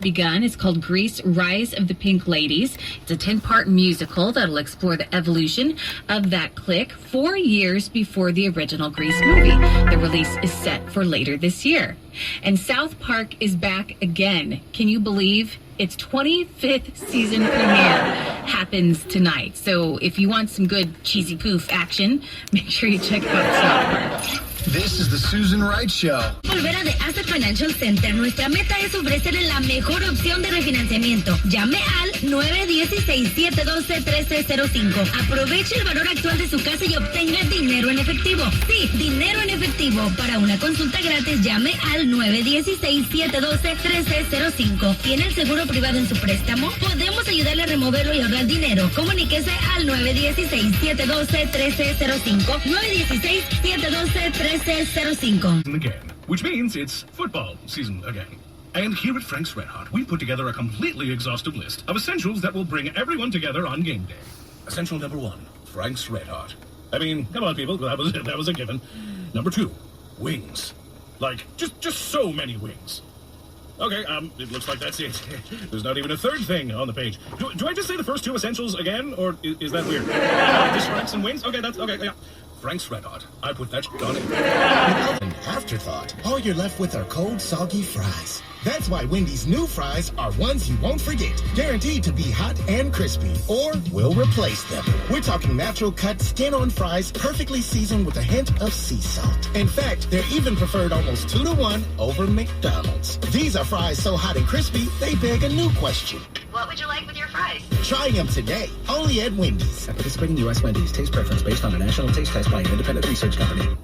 begun. It's called Grease, Rise of the Pink Ladies. It's a 10-part musical that'll explore the evolution of that clique 4 years before the original Grease movie. The release is set for later this year. And South Park is back again. Can you believe its 25th season premiere happens tonight? So if you want some good cheesy poof action, make sure you check out South Park. This is the Susan Wright Show. Volver a The Asset Financial Center. Nuestra meta es ofrecerle la mejor opción de refinanciamiento. Llame al 916-712-1305. Aproveche el valor actual de su casa y obtenga dinero en efectivo. Sí, dinero en efectivo. Para una consulta gratis, llame al 916-712-1305. ¿Tiene el seguro privado en su préstamo? Podemos ayudarle a removerlo y ahorrar dinero. Comuníquese al 916-712-1305. 916-712-1305. Again, which means it's football season again. And here at Frank's Red Hot, we put together a completely exhaustive list of essentials that will bring everyone together on game day. Essential number 1, Frank's Red Hot. I mean, come on, people, that was a given. Number 2, wings. Like, just so many wings. Okay, it looks like that's it. There's not even a third thing on the page. Do I just say the first 2 essentials again, or is that weird? Just Frank's and wings? Okay, that's okay, yeah. Frank's Red Hot. I put that on it. An afterthought. All you're left with are cold, soggy fries. That's why Wendy's new fries are ones you won't forget. Guaranteed to be hot and crispy. Or we'll replace them. We're talking natural cut, skin-on fries, perfectly seasoned with a hint of sea salt. In fact, they're even preferred almost 2-to-1 over McDonald's. These are fries so hot and crispy, they beg a new question. What would you like with your fries? Try them today, only at Wendy's. At participating U.S. Wendy's, taste preference based on a national taste test by an independent research company.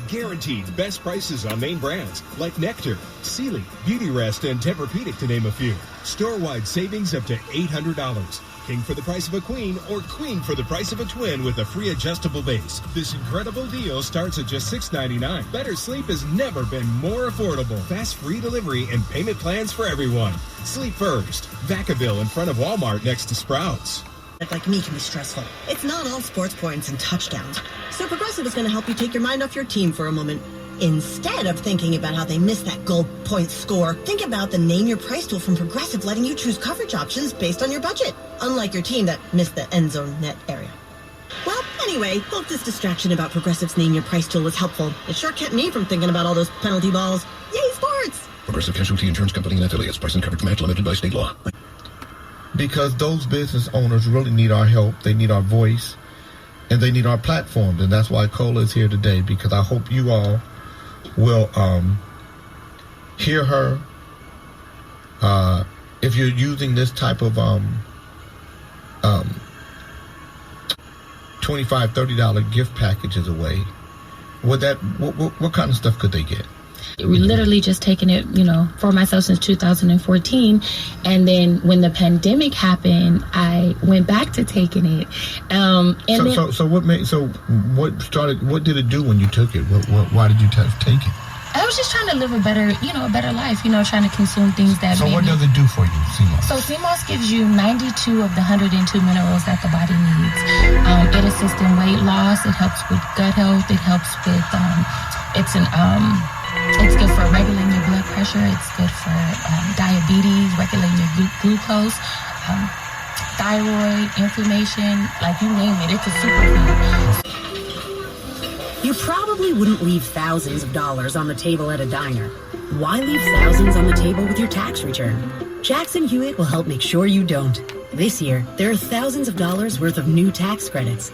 Guaranteed best prices on name brands like Nectar, Sealy, Beauty Rest, and Tempur-Pedic, to name a few. Store-wide savings up to $800. King for the price of a queen or queen for the price of a twin with a free adjustable base. This incredible deal starts at just $6.99. Better sleep has never been more affordable. Fast free delivery and payment plans for everyone. Sleep first. Vacaville in front of Walmart next to Sprouts. Like me can be stressful. It's not all sports points and touchdowns. So Progressive is going to help you take your mind off your team for a moment. Instead of thinking about how they missed that goal point score, think about the Name Your Price tool from Progressive, letting you choose coverage options based on your budget. Unlike your team that missed the end zone net area. Well, anyway, hope this distraction about Progressive's Name Your Price tool is helpful. It sure kept me from thinking about all those penalty balls. Yay, sports! Progressive Casualty Insurance Company and affiliates. Price and coverage match limited by state law. Because those business owners really need our help. They need our voice. And they need our platforms. And that's why Cola is here today. Because I hope you all will hear her. If you're using this type of $25, $30 gift packages away, what kind of stuff could they get? We literally just taken it, for myself since 2014. And then when the pandemic happened, I went back to taking it. What did it do when you took it? Why did you take it? I was just trying to live a better life, trying to consume things that. So what does it do for you, CMOS? So CMOS gives you 92 of the 102 minerals that the body needs. It assists in weight loss. It helps with gut health. It helps with, it's good for regulating your blood pressure. It's good for diabetes, regulating your glucose, thyroid, inflammation, like you name it. It's a superfood. You probably wouldn't leave thousands of dollars on the table at a diner. Why leave thousands on the table with your tax return? Jackson Hewitt will help make sure you don't. This year, there are thousands of dollars worth of new tax credits.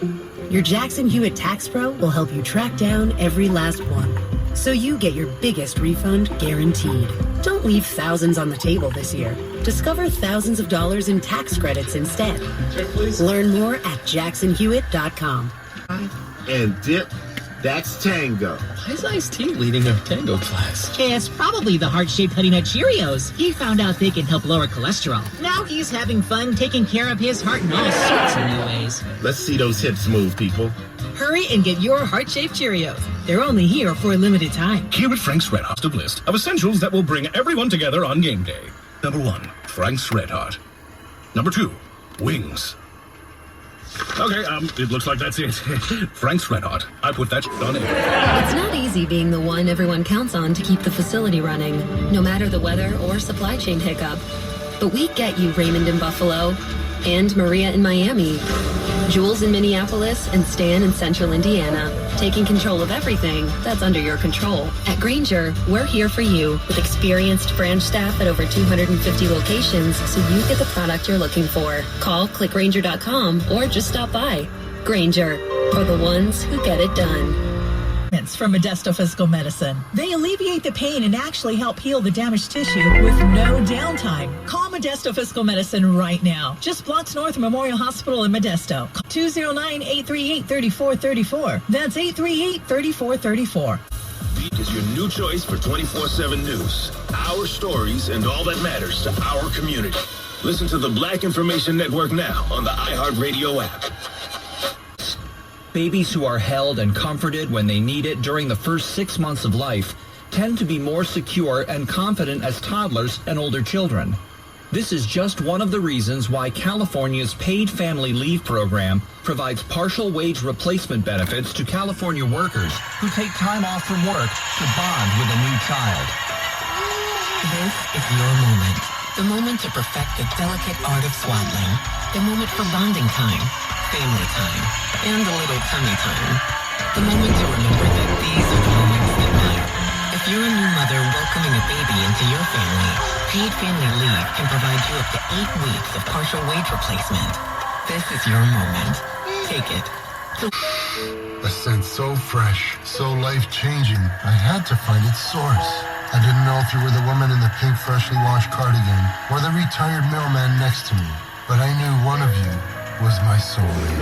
Your Jackson Hewitt Tax Pro will help you track down every last one, so you get your biggest refund guaranteed. Don't leave thousands on the table this year. Discover thousands of dollars in tax credits instead. Learn more at jacksonhewitt.com. And dip. That's Tango. Why is Ice-T leading a tango class? It's probably the heart-shaped Honey Nut Cheerios. He found out they can help lower cholesterol. Now he's having fun taking care of his heart in all sorts of new ways. Let's see those hips move, people. Hurry and get your heart-shaped Cheerios. They're only here for a limited time. Here at Frank's Red Hot, a list of essentials that will bring everyone together on game day. Number 1, Frank's Red Hot. Number 2, wings. Okay, it looks like that's it. Frank's Red Hot. I put that on air. It's not easy being the one everyone counts on to keep the facility running, no matter the weather or supply chain hiccup. But we get you, Raymond in Buffalo, and Maria in Miami, Jules in Minneapolis, and Stan in Central Indiana, taking control of everything that's under your control. At Grainger, we're here for you with experienced branch staff at over 250 locations so you get the product you're looking for. Call, click Grainger.com, or just stop by. Grainger, for the ones who get it done. From Modesto Physical Medicine. They alleviate the pain and actually help heal the damaged tissue with no downtime. Call Modesto Physical Medicine right now. Just blocks north of Memorial Hospital in Modesto. 209-838-3434. That's 838-3434. Is your new choice for 24/7 news, our stories, and all that matters to our community. Listen to the Black Information Network now on the iHeart-Radio app. Babies who are held and comforted when they need it during the first 6 months of life tend to be more secure and confident as toddlers and older children. This is just one of the reasons why California's paid family leave program provides partial wage replacement benefits to California workers who take time off from work to bond with a new child. This is your moment. The moment to perfect the delicate art of swaddling. The moment for bonding time, family time, and a little tummy time. The moment to remember that these are the moments that matter. If you're a new mother welcoming a baby into your family, paid family leave can provide you up to 8 weeks of partial wage replacement. This is your moment. Take it. A scent so fresh, so life-changing, I had to find its source. I didn't know if you were the woman in the pink freshly washed cardigan or the retired mailman next to me, but I knew one of you was my soulmate.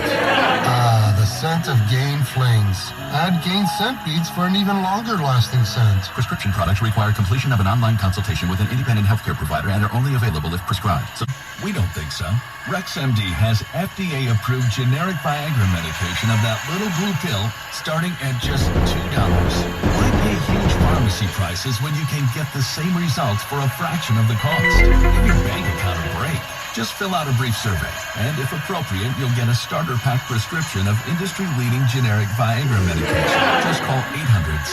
The scent of Gain Flings. Add Gain scent beads for an even longer lasting scent. Prescription products require completion of an online consultation with an independent healthcare provider and are only available if prescribed. We don't think so. RexMD has FDA-approved generic Viagra medication of that little blue pill starting at just $2. Why pay huge pharmacy prices when you can get the same results for a fraction of the cost? Give your bank account a break. Just fill out a brief survey, and if appropriate, you'll get a starter pack prescription of industry-leading generic Viagra medication. Just call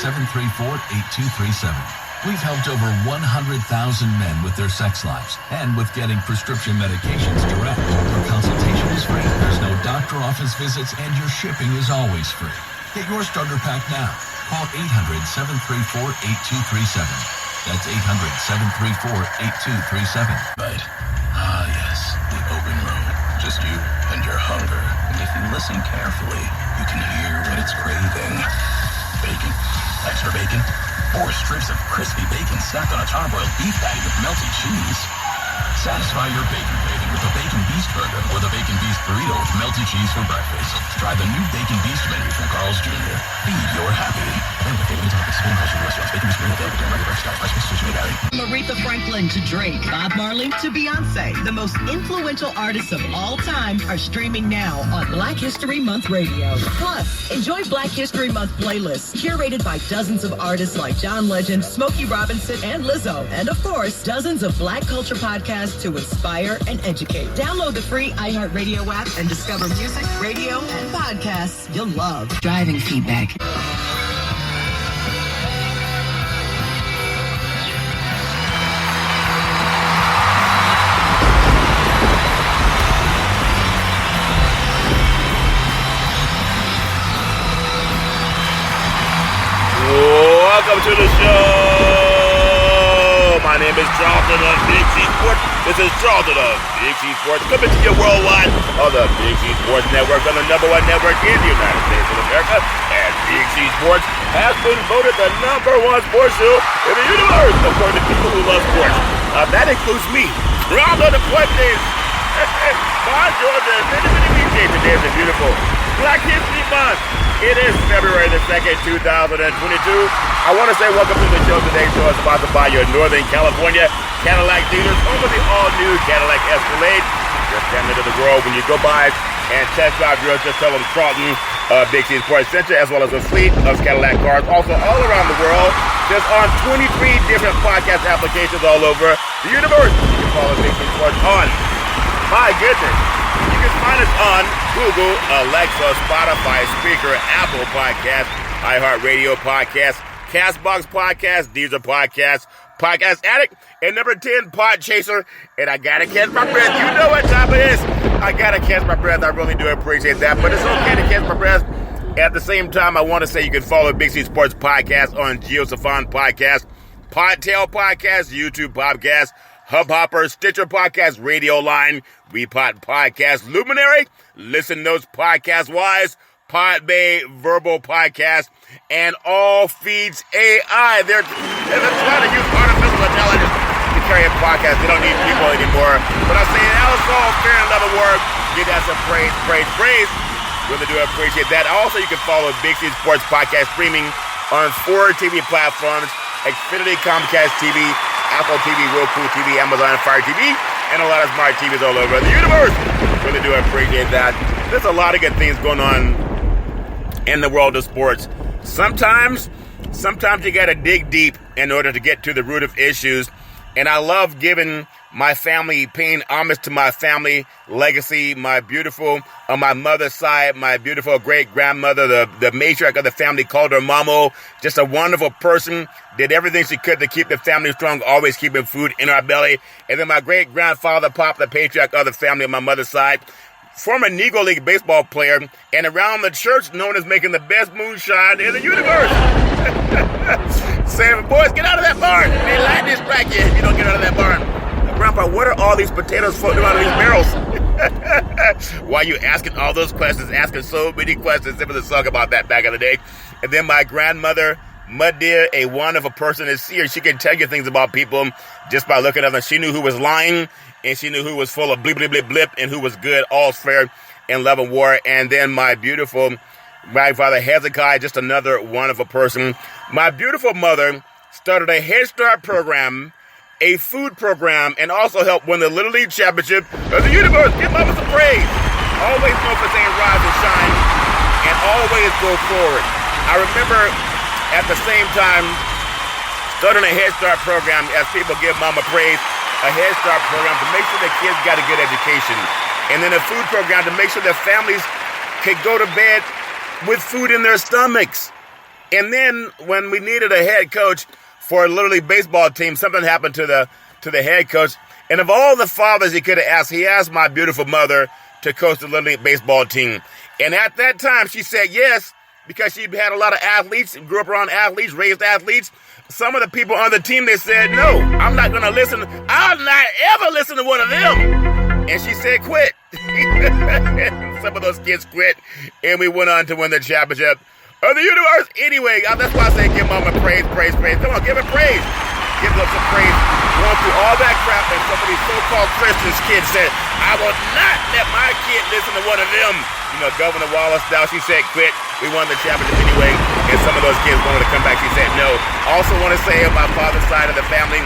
800-734-8237. We've helped over 100,000 men with their sex lives and with getting prescription medications direct. Your consultation is free. There's no doctor office visits, and your shipping is always free. Get your starter pack now. Call 800-734-8237. That's 800-734-8237. Right. Ah, yes, the open road. Just you and your hunger. And if you listen carefully, you can hear what it's craving. Bacon, extra bacon, or strips of crispy bacon stacked on a charbroiled beef patty with melted cheese. Satisfy your bacon craving with the Bacon Beast Burger or the Bacon Beast Burrito with melted cheese for breakfast. Try the new Bacon Beast menu from Carl's Jr. Feed your happy. And with daily topics, spin culture restaurants, Bacon Beast Burrito available during regular style. Price decision may vary. From Aretha Franklin to Drake, Bob Marley to Beyonce, the most influential artists of all time are streaming now on Black History Month Radio. Plus, enjoy Black History Month playlists curated by dozens of artists like John Legend, Smokey Robinson, and Lizzo. And of course, dozens of Black culture podcasts to inspire and educate. Download the free iHeart-Radio app and discover music, radio, and podcasts you'll love. Driving feedback. Welcome to the show. My name is Charlton of Big C Sports. This is Charlton of Big C Sports coming to you worldwide on the Big C Sports Network, on the #1 network in the United States of America. And Big C Sports has been voted the #1 sports show in the universe, according to people who love sports. That includes me. Round of the Fuentes. Bon Georgia, today is a beautiful Black History Month. It is February the 2nd, 2022. I want to say welcome to the show. Today's show is sponsored by your Northern California Cadillac dealers, home of the all-new Cadillac Escalade. Just 10 minutes of the road. When you go by and test drive yours, just tell them Charlton Big C Sports Center, as well as a fleet of Cadillac cars, also all around the world. Just on 23 different podcast applications all over the universe. You can follow Big C Sports on. My goodness. You can find us on Google, Alexa, Spotify, Spreaker, Apple Podcasts, iHeart-Radio Podcast, CastBox Podcast, Deezer Podcast, Podcast Addict, and number 10, Pod Chaser. And I gotta catch my breath. You know what time it is. I gotta catch my breath. I really do appreciate that. But it's okay to catch my breath. At the same time, I want to say you can follow Big C Sports Podcast on GeoSaphon Podcast, Podtail Podcast, YouTube Podcast, Hubhopper, Stitcher Podcast, Radio Line, WePod Podcast, Luminary, Listen Notes Podcast Wise, Podbay Verbal Podcast, and All Feeds AI. They're trying to use artificial intelligence to carry a podcast. They don't need people anymore. But I'm saying that was all fair and level work. Give that some praise, praise, praise. Really do appreciate that. Also, you can follow Big C Sports Podcast streaming on 4 TV platforms: Xfinity, Comcast TV, Apple TV, Roku TV, Amazon Fire TV, and a lot of smart TVs all over the universe. Really do appreciate that. There's a lot of good things going on in the world of sports. Sometimes you got to dig deep in order to get to the root of issues. And I love giving my family, paying homage to my family legacy, my beautiful, on my mother's side, my beautiful great-grandmother, the matriarch of the family, called her Mamo, just a wonderful person, did everything she could to keep the family strong, always keeping food in our belly. And then my great-grandfather, Pop, the patriarch of the family on my mother's side, former Negro League baseball player, and around the church known as making the best moonshine in the universe. Saying, boys, get out of that barn. They lightning strike you if you don't get out of that barn. Grandpa, what are all these potatoes floating out of these barrels? Why are you asking all those questions, asking so many questions? There was a song about that back in the day. And then my grandmother, Muddeer, a wonderful person to see her. She can tell you things about people just by looking at them. She knew who was lying, and she knew who was full of blip, blip, blip, blip, and who was good, all's fair in love and war. And then my beautiful grandfather, Hezekiah, just another wonderful person. My beautiful mother started a Head Start program, a food program, and also helped win the Little League Championship of the universe. Give Mama some praise. Always know for saying rise and shine, and always go forward. I remember at the same time starting a Head Start program, as people give Mama praise, a Head Start program to make sure the kids got a good education. And then a food program to make sure their families could go to bed with food in their stomachs. And then when we needed a head coach for a Little League baseball team, something happened to the head coach. And of all the fathers he could have asked, he asked my beautiful mother to coach the Little League baseball team. And at that time, she said yes, because she had a lot of athletes, grew up around athletes, raised athletes. Some of the people on the team, they said, no, I'm not going to listen. I'll not ever listen to one of them. And she said, quit. Some of those kids quit, and we went on to win the championship of the universe. Anyway, that's why I say give Mama praise, praise, praise. Come on, give her praise. Give them some praise. Going through all that crap, and some of these so-called Christians kids said, I will not let my kid listen to one of them. You know, Governor Wallace, now she said quit. We won the championship anyway, and some of those kids wanted to come back. She said no. Also want to say on my father's side of the family,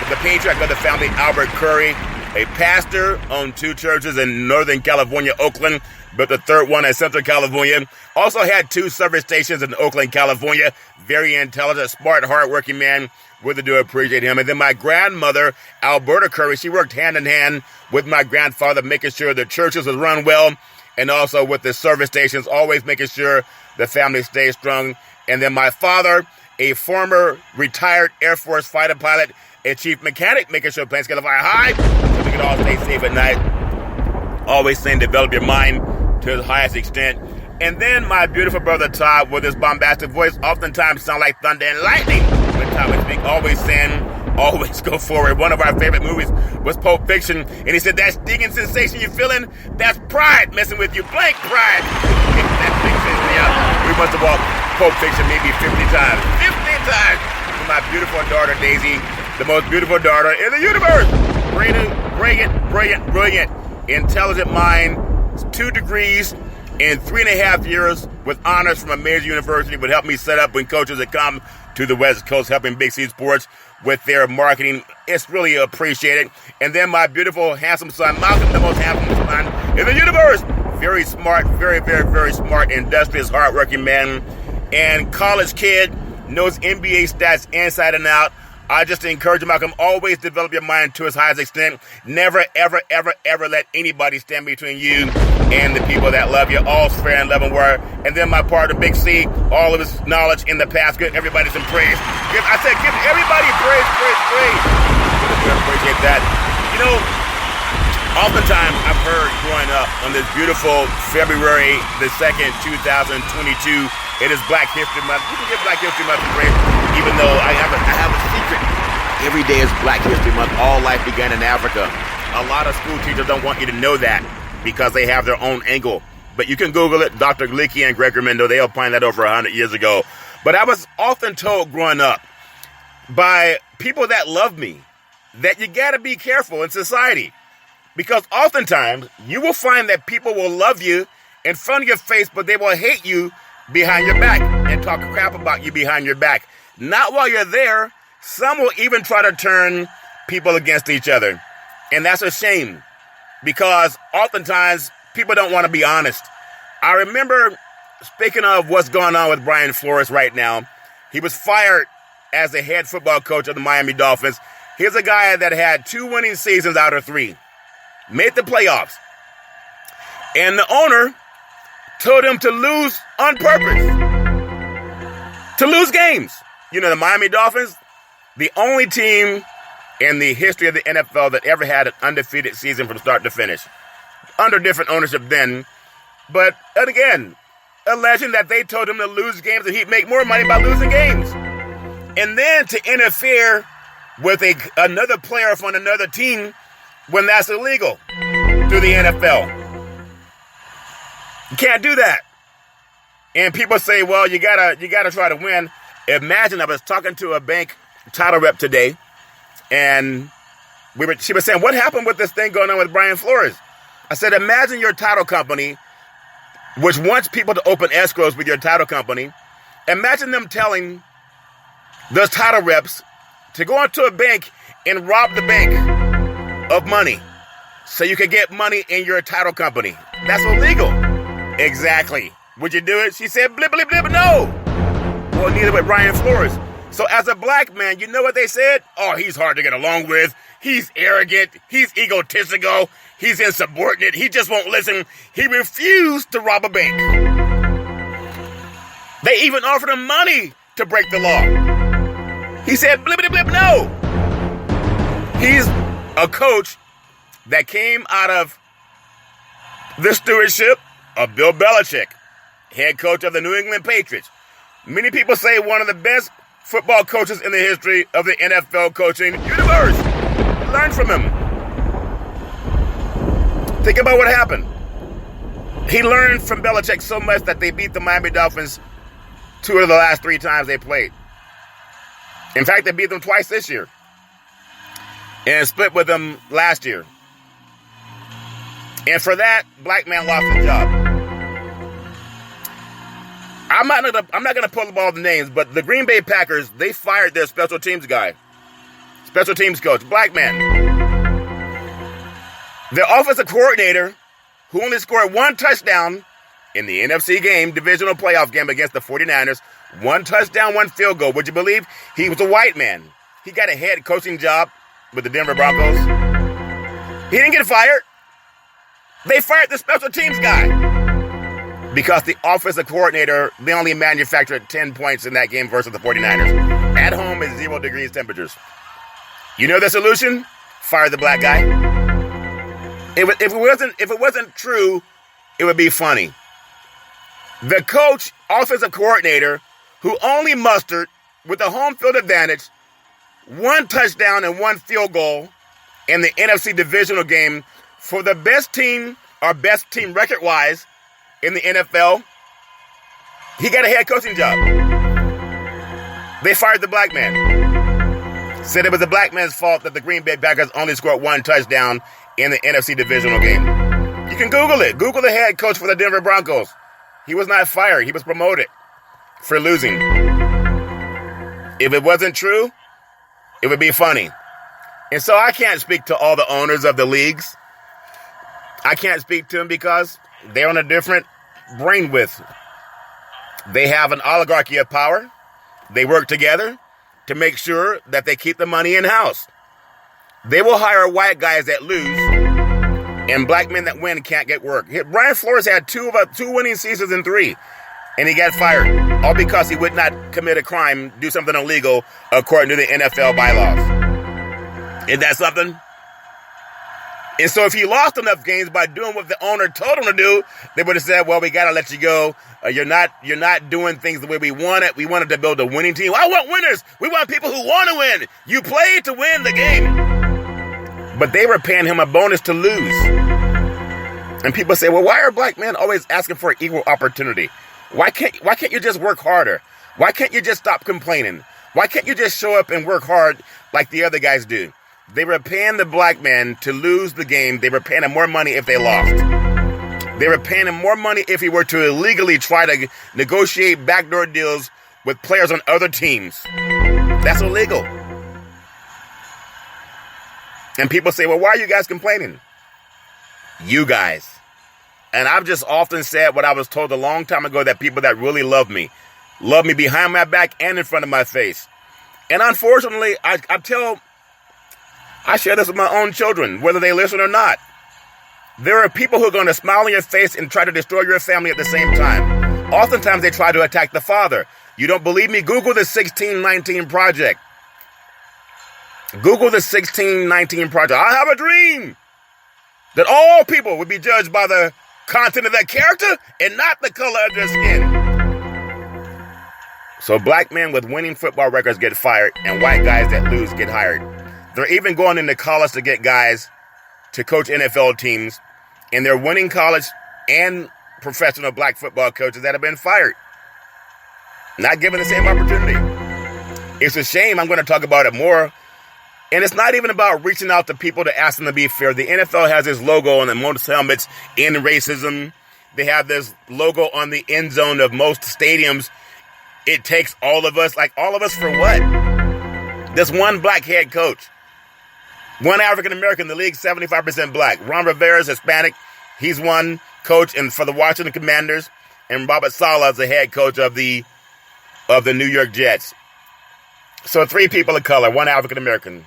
the patriarch of the family, Albert Curry, a pastor, owned 2 churches in Northern California, Oakland, but the third one in Central California. Also had 2 service stations in Oakland, California. Very intelligent, smart, hardworking man. Really do appreciate him. And then my grandmother, Alberta Curry, she worked hand in hand with my grandfather, making sure the churches was run well, and also with the service stations, always making sure the family stays strong. And then my father, a former retired Air Force fighter pilot, a chief mechanic, making sure planes can fly high so we can all stay safe at night. Always saying develop your mind to the highest extent. And then my beautiful brother Todd, with his bombastic voice, oftentimes sound like thunder and lightning when Todd would speak, always saying, always go forward. One of our favorite movies was Pulp Fiction, and he said, that stinging sensation you're feeling, that's pride messing with you, blank pride. That fiction, yeah. We must have watched Pulp Fiction maybe 50 times. 50 times! With my beautiful daughter, Daisy, the most beautiful daughter in the universe. Brilliant. Intelligent mind, 2 degrees in 3.5 years with honors from a major university would help me set up when coaches that come to the West Coast, helping Big C Sports with their marketing. It's really appreciated. And then my beautiful, handsome son, Malcolm, the most handsome son in the universe. Very smart, very, very, very smart, industrious, hardworking man. And college kid, knows NBA stats inside and out. I just encourage you, Malcolm, always develop your mind to its highest extent. Never, ever, ever, ever let anybody stand between you and the people that love you. All's fair in love and war. And then my partner, Big C, all of his knowledge in the past. Give everybody some praise. Give everybody praise. I appreciate that. You know, oftentimes I've heard growing up on this beautiful February the 2nd, 2022, it is Black History Month. You can give Black History Month a praise, even though I have a secret. Every day is Black History Month. All life began in Africa. A lot of school teachers don't want you to know that because they have their own angle. But you can Google it. Dr. Leakey and Gregory Mendo, they opined that over 100 years ago. But I was often told growing up by people that love me that you got to be careful in society. Because oftentimes you will find that people will love you in front of your face, but they will hate you behind your back and talk crap about you behind your back. Not while you're there. Some will even try to turn people against each other. And that's a shame because oftentimes people don't want to be honest. I remember, speaking of what's going on with Brian Flores right now, he was fired as the head football coach of the Miami Dolphins. Here's a guy that had 2 winning seasons out of 3. Made the playoffs. And the owner told him to lose on purpose. To lose games. You know, the Miami Dolphins, the only team in the history of the NFL that ever had an undefeated season from start to finish. Under different ownership then. But, again, alleging that they told him to lose games and he'd make more money by losing games. And then to interfere with another player from another team when that's illegal through the NFL. You can't do that. And people say, well, you gotta try to win. Imagine, I was talking to a bank title rep today, and she was saying, what happened with this thing going on with Brian Flores? I said, imagine your title company, which wants people to open escrows with your title company. Imagine them telling those title reps to go into a bank and rob the bank of money so you can get money in your title company. That's illegal. Exactly. Would you do it? She said, blip, blip, blip, no. Well, neither would Brian Flores. So as a black man, you know what they said? Oh, he's hard to get along with. He's arrogant. He's egotistical. He's insubordinate. He just won't listen. He refused to rob a bank. They even offered him money to break the law. He said, blip, blip, blip, no. He's a coach that came out of the stewardship of Bill Belichick, head coach of the New England Patriots. Many people say one of the best football coaches in the history of the NFL coaching universe. Learn from him. Think about what happened. He learned from Belichick so much that they beat the Miami Dolphins 2 of the last 3 times they played. In fact, they beat them twice this year. And split with them last year. And for that, black man lost his job. I'm not gonna pull up all the names, but the Green Bay Packers, they fired their special teams guy. Special teams coach, black man. Their offensive coordinator, who only scored 1 touchdown in the NFC game, divisional playoff game against the 49ers, 1 touchdown, 1 field goal. Would you believe? He was a white man. He got a head coaching job with the Denver Broncos. He didn't get fired. They fired the special teams guy because the offensive coordinator, they only manufactured 10 points in that game versus the 49ers. At home is 0 degrees temperatures. You know the solution? Fire the black guy. If it wasn't true, it would be funny. The coach, offensive coordinator, who only mustered with a home field advantage 1 touchdown and 1 field goal in the NFC divisional game for the best team or best team record-wise in the NFL, he got a head coaching job. They fired the black man. Said it was the black man's fault that the Green Bay Packers only scored 1 touchdown in the NFC divisional game. You can Google it. Google the head coach for the Denver Broncos. He was not fired. He was promoted for losing. If it wasn't true, it would be funny. And so I can't speak to all the owners of the leagues. I can't speak to them because they're on a different brainwidth. They have an oligarchy of power. They work together. to make sure that they keep the money in-house. They will hire white guys that lose, and black men that win can't get work. Brian Flores had two winning seasons in 3, and he got fired, all because he would not commit a crime, do something illegal, according to the NFL bylaws. Isn't that something? And so if he lost enough games by doing what the owner told him to do, they would have said, well, we got to let you go. You're not doing things the way we want it. We wanted to build a winning team. I want winners. We want people who want to win. You play to win the game. But they were paying him a bonus to lose. And people say, well, why are black men always asking for equal opportunity? Why can't you just work harder? Why can't you just stop complaining? Why can't you just show up and work hard like the other guys do? They were paying the black man to lose the game. They were paying him more money if they lost. They were paying him more money if he were to illegally try to negotiate backdoor deals with players on other teams. That's illegal. And people say, well, why are you guys complaining? You guys. And I've just often said what I was told a long time ago, that people that really love me behind my back and in front of my face. And unfortunately, I share this with my own children, whether they listen or not. There are people who are going to smile in your face and try to destroy your family at the same time. Oftentimes, they try to attack the father. You don't believe me? Google the 1619 Project. Google the 1619 Project. I have a dream that all people would be judged by the content of their character and not the color of their skin. So black men with winning football records get fired, and white guys that lose get hired. They're even going into college to get guys to coach NFL teams, and they're winning college and professional black football coaches that have been fired, not given the same opportunity. It's a shame. I'm going to talk about it more. And it's not even about reaching out to people to ask them to be fair. The NFL has this logo on the most helmets in racism. They have this logo on the end zone of most stadiums. It takes all of us. Like, all of us for what? This one black head coach. One African-American in the league, 75% black. Ron Rivera's Hispanic. He's one coach for the Washington Commanders. And Robert Saleh is the head coach of the New York Jets. So 3 people of color, 1 African-American.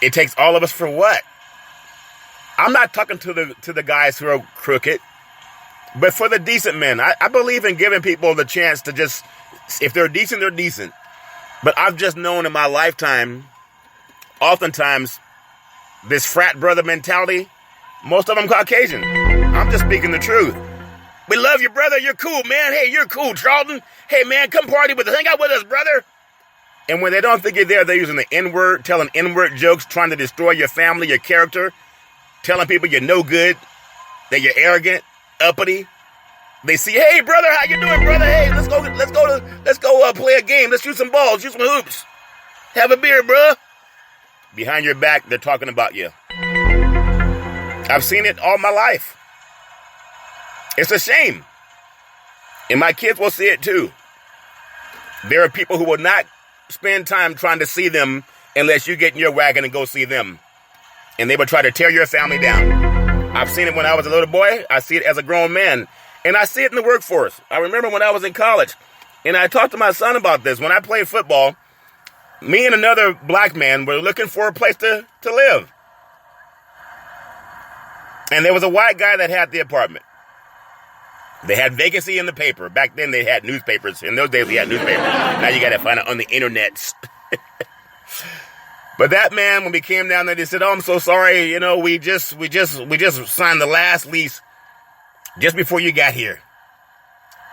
It takes all of us for what? I'm not talking to the guys who are crooked, but for the decent men. I believe in giving people the chance to just, if they're decent, they're decent. But I've just known in my lifetime, oftentimes, this frat brother mentality, most of them Caucasian. I'm just speaking the truth. We love you, brother. You're cool, man. Hey, you're cool, Charlton. Hey, man, come party with us. Hang out with us, brother. And when they don't think you're there, they're using the N-word, telling N-word jokes, trying to destroy your family, your character, telling people you're no good, that you're arrogant, uppity. They see, hey, brother, how you doing, brother? Hey, let's go play a game. Let's shoot some balls, shoot some hoops. Have a beer, bro. Behind your back, they're talking about you. I've seen it all my life. It's a shame. And my kids will see it too. There are people who will not spend time trying to see them unless you get in your wagon and go see them. And they will try to tear your family down. I've seen it when I was a little boy. I see it as a grown man. And I see it in the workforce. I remember when I was in college, and I talked to my son about this. When I played football, me and another black man were looking for a place to live. And there was a white guy that had the apartment. They had vacancy in the paper. Back then, they had newspapers. In those days, we had newspapers. Now you got to find it on the internet. But that man, when we came down there, they said, "Oh, I'm so sorry. You know, we just signed the last lease just before you got here."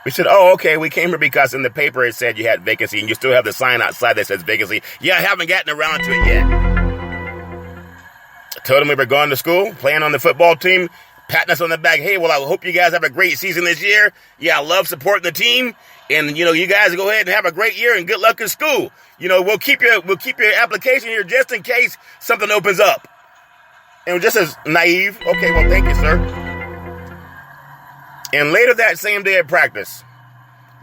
We said, "Oh, okay. We came here because in the paper it said you had vacancy, and you still have the sign outside that says vacancy." "Yeah, I haven't gotten around to it yet." I told him we were going to school, playing on the football team, patting us on the back. "Hey, well, I hope you guys have a great season this year. Yeah, I love supporting the team. And, you know, you guys go ahead and have a great year and good luck in school. You know, we'll keep your application here just in case something opens up." And just as naive, "Okay, well, thank you, sir." And later that same day at practice,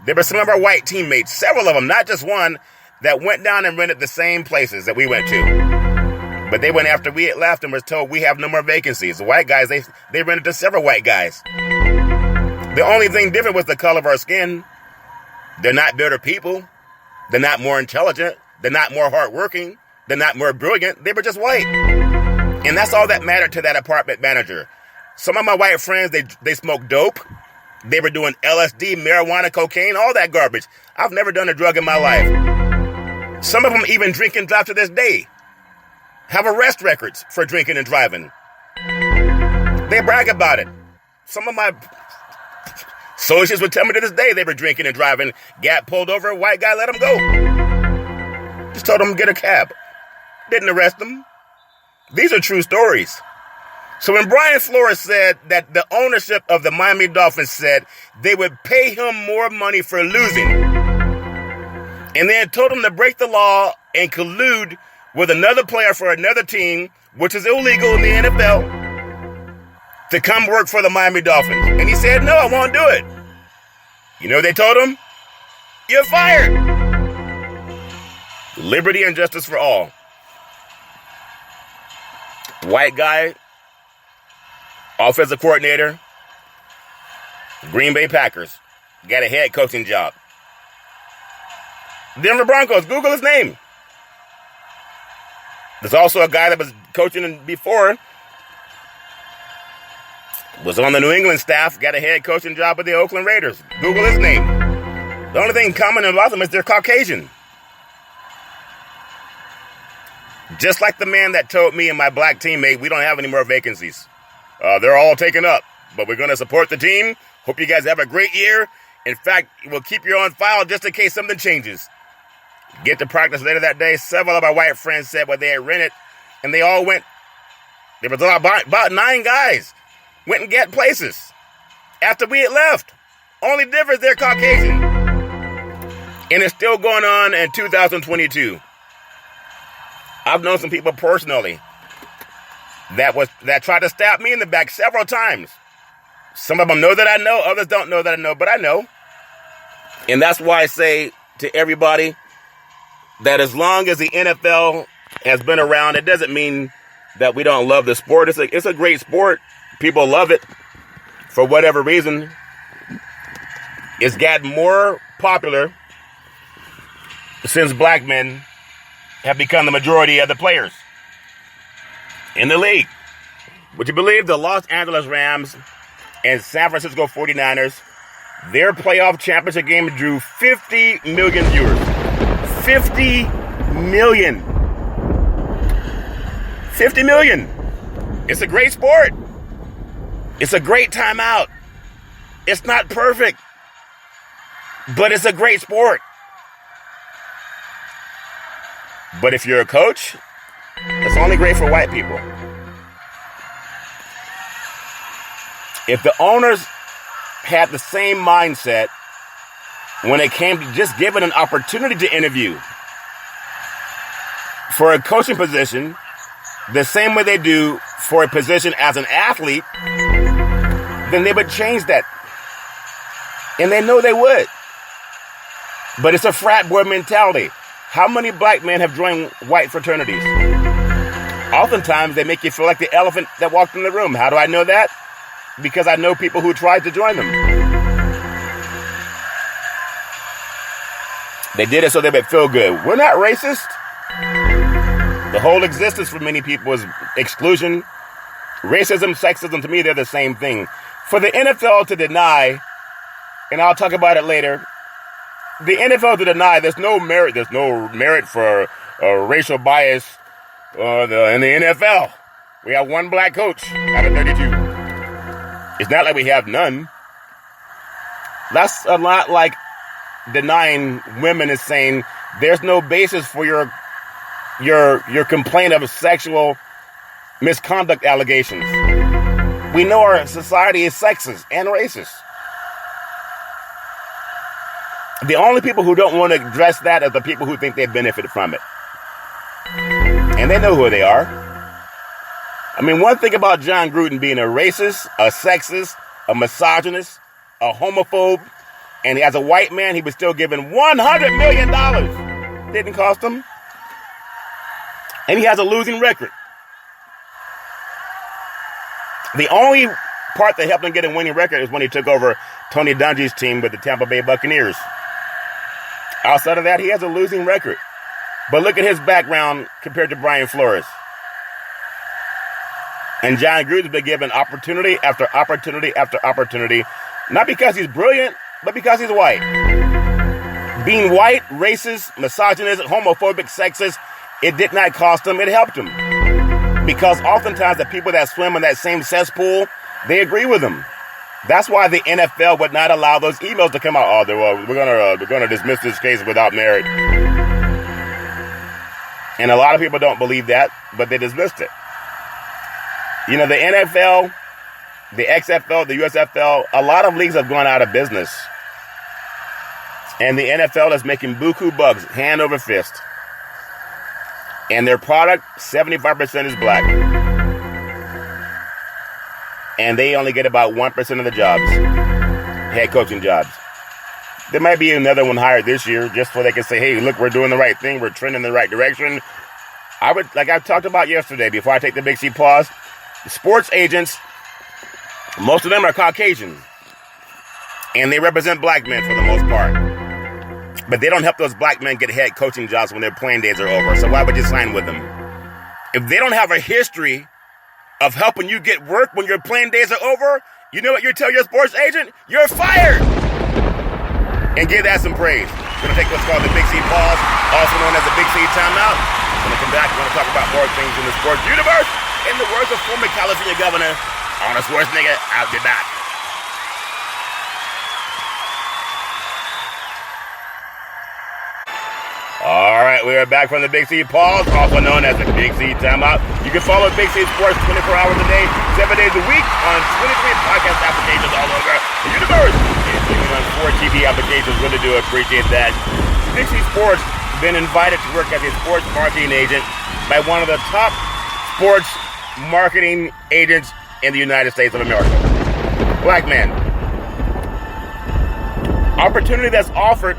there were some of our white teammates, several of them, not just one, that went down and rented the same places that we went to. But they went after we had left and was told we have no more vacancies. The white guys, they rented to several white guys. The only thing different was the color of our skin. They're not better people. They're not more intelligent. They're not more hardworking. They're not more brilliant. They were just white. And that's all that mattered to that apartment manager. Some of my white friends, they smoked dope. They were doing LSD, marijuana, cocaine, all that garbage. I've never done a drug in my life. Some of them even drink and drive to this day. Have arrest records for drinking and driving. They brag about it. Some of my associates would tell me to this day they were drinking and driving. Got pulled over, white guy let them go. Just told them to get a cab. Didn't arrest them. These are true stories. So when Brian Flores said that the ownership of the Miami Dolphins said they would pay him more money for losing, and then told him to break the law and collude with another player for another team, which is illegal in the NFL, to come work for the Miami Dolphins. And he said, no, I won't do it. You know what they told him? You're fired. Liberty and justice for all. White guy, offensive coordinator, Green Bay Packers, got a head coaching job. Denver Broncos, Google his name. There's also a guy that was coaching before, was on the New England staff, got a head coaching job with the Oakland Raiders. Google his name. The only thing common about them is they're Caucasian. Just like the man that told me and my black teammate, we don't have any more vacancies. They're all taken up, but we're going to support the team. Hope you guys have a great year. In fact, we'll keep you on file just in case something changes. Get to practice later that day. Several of our white friends said what they had rented, and they all went. There was about 9 guys went and got places after we had left. Only difference, they're Caucasian. And it's still going on in 2022. I've known some people personally that tried to stab me in the back several times. Some of them know that I know, others don't know that I know, but I know. And that's why I say to everybody that as long as the NFL has been around, it doesn't mean that we don't love the sport. It's a great sport. People love it for whatever reason. It's gotten more popular since black men have become the majority of the players in the league. Would you believe the Los Angeles Rams and San Francisco 49ers, their playoff championship game drew 50 million viewers. 50 million. 50 million. It's a great sport. It's a great timeout. It's not perfect, but it's a great sport. But if you're a coach, it's only great for white people. If the owners had the same mindset when it came to just giving an opportunity to interview for a coaching position, the same way they do for a position as an athlete, then they would change that. And they know they would. But it's a frat boy mentality. How many black men have joined white fraternities? Oftentimes, they make you feel like the elephant that walked in the room. How do I know that? Because I know people who tried to join them. They did it so they would feel good. We're not racist. The whole existence for many people is exclusion. Racism, sexism, to me, they're the same thing. For the NFL to deny, and I'll talk about it later, the NFL to deny there's no merit for racial bias in the NFL. We have one black coach out of 32. It's not like we have none. That's a lot like denying women is saying there's no basis for your complaint of sexual misconduct allegations. We know our society is sexist and racist. The only people who don't want to address that are the people who think they benefited from it. And they know who they are. I mean, one thing about John Gruden being a racist, a sexist, a misogynist, a homophobe, and as a white man, he was still given $100 million. Didn't cost him. And he has a losing record. The only part that helped him get a winning record is when he took over Tony Dungy's team with the Tampa Bay Buccaneers. Outside of that, he has a losing record. But look at his background compared to Brian Flores. And John Gruden's been given opportunity after opportunity after opportunity, not because he's brilliant, but because he's white. Being white, racist, misogynistic, homophobic, sexist, it did not cost him, it helped him. Because oftentimes the people that swim in that same cesspool, they agree with him. That's why the NFL would not allow those emails to come out. Oh, we're gonna dismiss this case without merit. And a lot of people don't believe that, but they dismissed it. You know, the NFL, the XFL, the USFL, a lot of leagues have gone out of business. And the NFL is making buku bucks, hand over fist. And their product, 75% is black. And they only get about 1% of the jobs, head coaching jobs. There might be another one hired this year just so they can say, hey, look, we're doing the right thing. We're trending in the right direction. Like I talked about yesterday, before I take the big C pause, sports agents, most of them are Caucasian. And they represent black men for the most part. But they don't help those black men get head coaching jobs when their playing days are over. So why would you sign with them? If they don't have a history of helping you get work when your playing days are over, you know what you tell your sports agent? You're fired! And give that some praise. We're going to take what's called the Big C pause, also known as the Big C timeout. When we come back, we're going to talk about more things in the sports universe. In the words of former California Governor Arnold Schwarzenegger, I'll be back. All right, we are back from the Big C pause, also known as the Big C timeout. You can follow Big C Sports 24 hours a day, 7 days a week on 23 podcast applications all over the universe. Even on 4 TV applications, really do appreciate that. Big C Sports has been invited to work as a sports marketing agent by one of the top sports marketing agents in the United States of America. Black man. Opportunity that's offered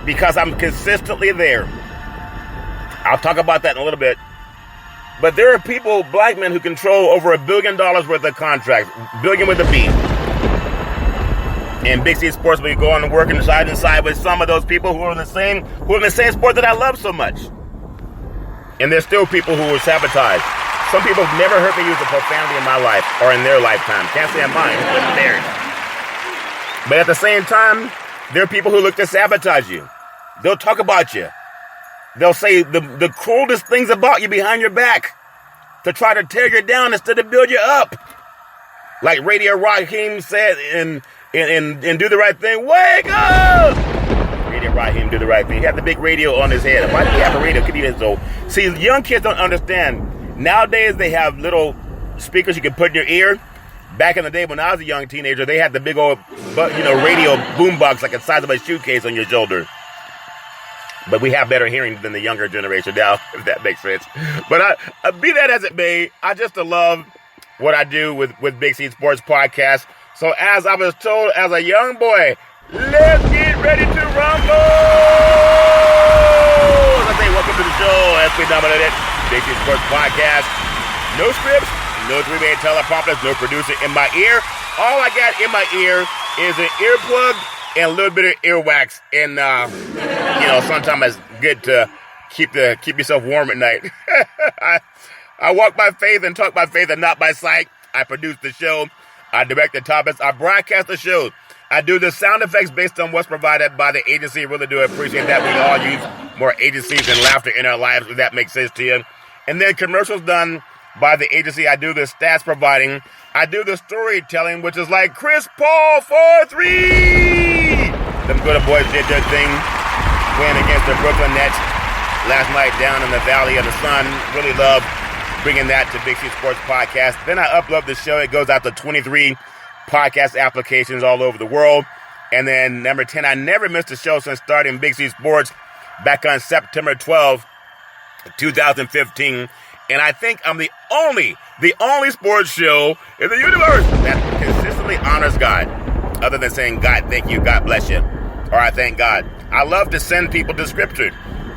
because I'm consistently there. I'll talk about that in a little bit. But there are people, black men, who control over $1 billion worth of contracts. Billion with a B. And Big C Sports, we go on and work side and side with some of those people who are in the same sport that I love so much. And there's still people who are sabotaged. Some people have never heard me use a profanity in my life or in their lifetime. Can't say I'm mine, but theirs. But at the same time, there are people who look to sabotage you. They'll talk about you. They'll say the cruelest things about you behind your back to try to tear you down instead of build you up. Like Radio Raheem said in Do the Right Thing, wake up! Radio Raheem, Do the Right Thing. He had the big radio on his head. Why did he have a radio? So, see, young kids don't understand. Nowadays, they have little speakers you can put in your ear. Back in the day when I was a young teenager, they had the big old, radio boombox like the size of a shoecase on your shoulder. But we have better hearing than the younger generation now, if that makes sense. But be that as it may, I just love what I do with Big C Sports Podcast. So as I was told as a young boy, let's get ready to rumble! I say welcome to the show, as we nominated Big C Sports Podcast. No scripts. No 3-way teleprompters, no producer in my ear. All I got in my ear is an earplug and a little bit of earwax. And, sometimes it's good to keep yourself warm at night. I walk by faith and talk by faith and not by sight. I produce the show. I direct the topics. I broadcast the show. I do the sound effects based on what's provided by the agency. Really do appreciate that. We all use more agencies and laughter in our lives, if that makes sense to you. And then commercials done by the agency. I do the stats providing. I do the storytelling, which is like Chris Paul 4-3. Them good boys did their thing, playing against the Brooklyn Nets last night down in the Valley of the Sun. Really love bringing that to Big C Sports Podcast. Then I upload the show. It goes out to 23 podcast applications all over the world. And then number 10, I never missed a show since starting Big C Sports back on September 12, 2015. And I think I'm the only sports show in the universe that consistently honors God. Other than saying, God, thank you, God bless you, or I thank God. I love to send people to Scripture.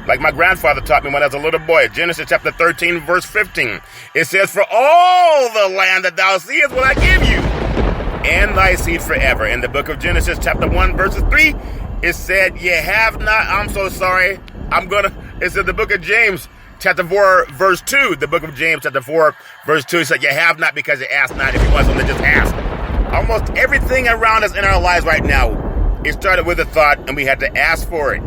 Like my grandfather taught me when I was a little boy. Genesis chapter 13, verse 15. It says, for all the land that thou seest will I give you, and thy seed forever. In the book of Genesis chapter 1, verses 3, It said, "You have not." I'm so sorry. It's in the book of James, chapter 4, verse 2. The book of James, chapter 4, verse 2. It said, "You have not because you ask not." If you want something, just ask. Almost everything around us in our lives right now, it started with a thought, and we had to ask for it.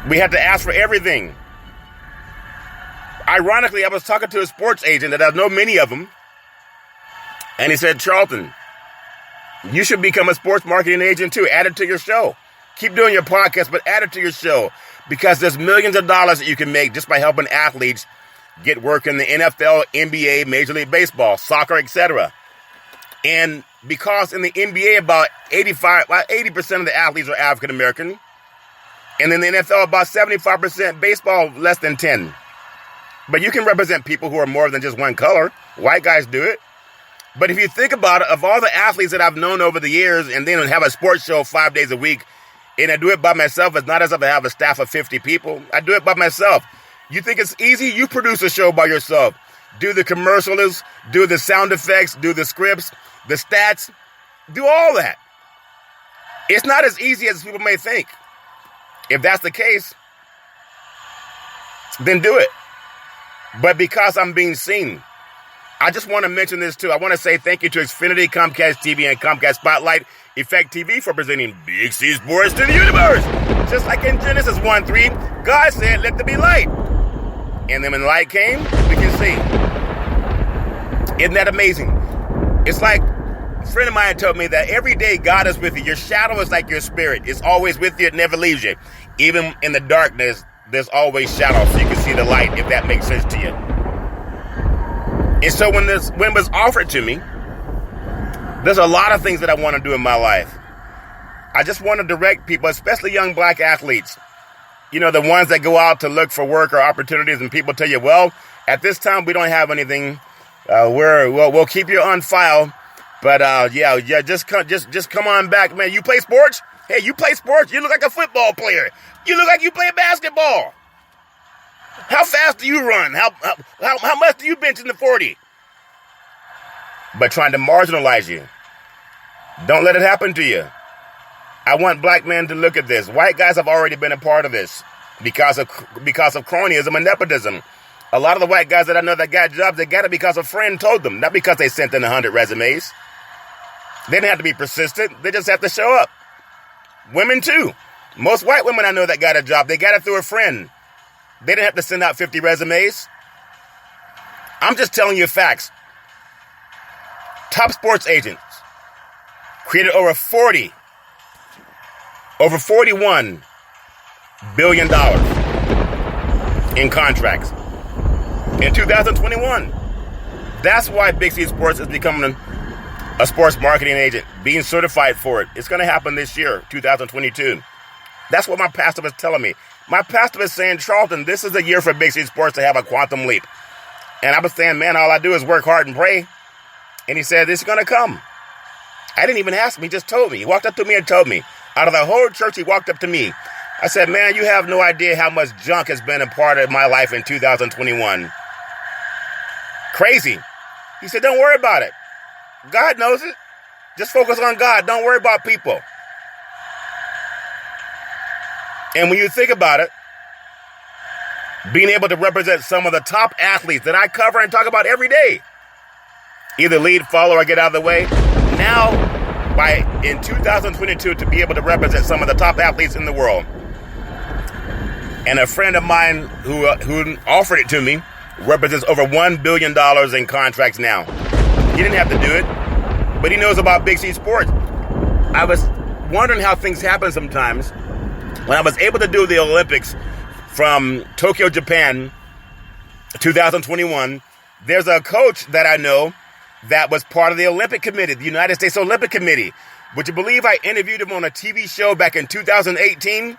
We had to ask for everything. Ironically, I was talking to a sports agent that I know many of them, and he said, "Charlton, you should become a sports marketing agent too. Add it to your show. Keep doing your podcast, but add it to your show, because there's millions of dollars that you can make just by helping athletes get work in the NFL, NBA, Major League Baseball, soccer, etc. And because in the NBA, about 80% of the athletes are African American, and in the NFL, about 75%, baseball less than 10. But you can represent people who are more than just one color. White guys do it. But if you think about it, of all the athletes that I've known over the years, and then have a sports show 5 days a week, and I do it by myself, it's not as if I have a staff of 50 people. I do it by myself. You think it's easy? You produce a show by yourself. Do the commercials, do the sound effects, do the scripts, the stats, do all that. It's not as easy as people may think. If that's the case, then do it. But because I'm being seen, I just want to mention this too. I want to say thank you to Xfinity, Comcast TV, and Comcast Spotlight Effect TV for presenting Big C Sports to the universe. Just like in Genesis 1:3, God said, "Let there be light." And then when light came, we can see. Isn't that amazing? It's like a friend of mine told me that every day God is with you. Your shadow is like your spirit. It's always with you. It never leaves you. Even in the darkness, there's always shadow, so you can see the light, if that makes sense to you. And so when it was offered to me, there's a lot of things that I want to do in my life. I just want to direct people, especially young black athletes. You know, the ones that go out to look for work or opportunities, and people tell you, "Well, at this time we don't have anything. We'll keep you on file, but just come on back, man. You play sports? Hey, you play sports? You look like a football player. You look like you play basketball. How fast do you run? How much do you bench in the 40? But trying to marginalize you. Don't let it happen to you. I want black men to look at this. White guys have already been a part of this because of cronyism and nepotism. A lot of the white guys that I know that got jobs, they got it because a friend told them, not because they sent in 100 resumes. They didn't have to be persistent. They just have to show up. Women too. Most white women I know that got a job, they got it through a friend. They didn't have to send out 50 resumes. I'm just telling you facts. Top sports agents created over $41 billion in contracts in 2021. That's why Big C Sports is becoming a sports marketing agent, being certified for it. It's going to happen this year, 2022. That's what my pastor was telling me. My pastor was saying, "Charlton, this is the year for Big C Sports to have a quantum leap." And I was saying, "Man, all I do is work hard and pray." And he said, "This is going to come." I didn't even ask him. He just told me. He walked up to me and told me. Out of the whole church, he walked up to me. I said, "Man, you have no idea how much junk has been a part of my life in 2021. Crazy." He said, "Don't worry about it. God knows it. Just focus on God. Don't worry about people." And when you think about it, being able to represent some of the top athletes that I cover and talk about every day, either lead, follow, or get out of the way, now, in 2022, to be able to represent some of the top athletes in the world. And a friend of mine who offered it to me represents over $1 billion in contracts now. He didn't have to do it, but he knows about Big C Sports. I was wondering how things happen sometimes. When I was able to do the Olympics from Tokyo, Japan, 2021, there's a coach that I know that was part of the Olympic Committee, the United States Olympic Committee. Would you believe I interviewed him on a TV show back in 2018?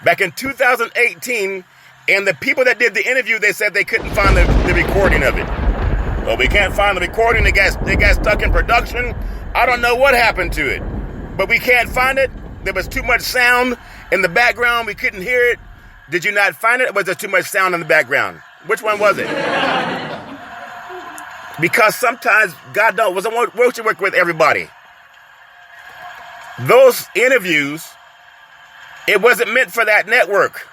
Back in 2018, and the people that did the interview, they said they couldn't find the recording of it. Well, we can't find the recording. They got stuck in production. I don't know what happened to it, but we can't find it. There was too much sound in the background. We couldn't hear it. Did you not find it? Or was there too much sound in the background? Which one was it? Because sometimes God won't work with everybody. Those interviews It wasn't meant for that network.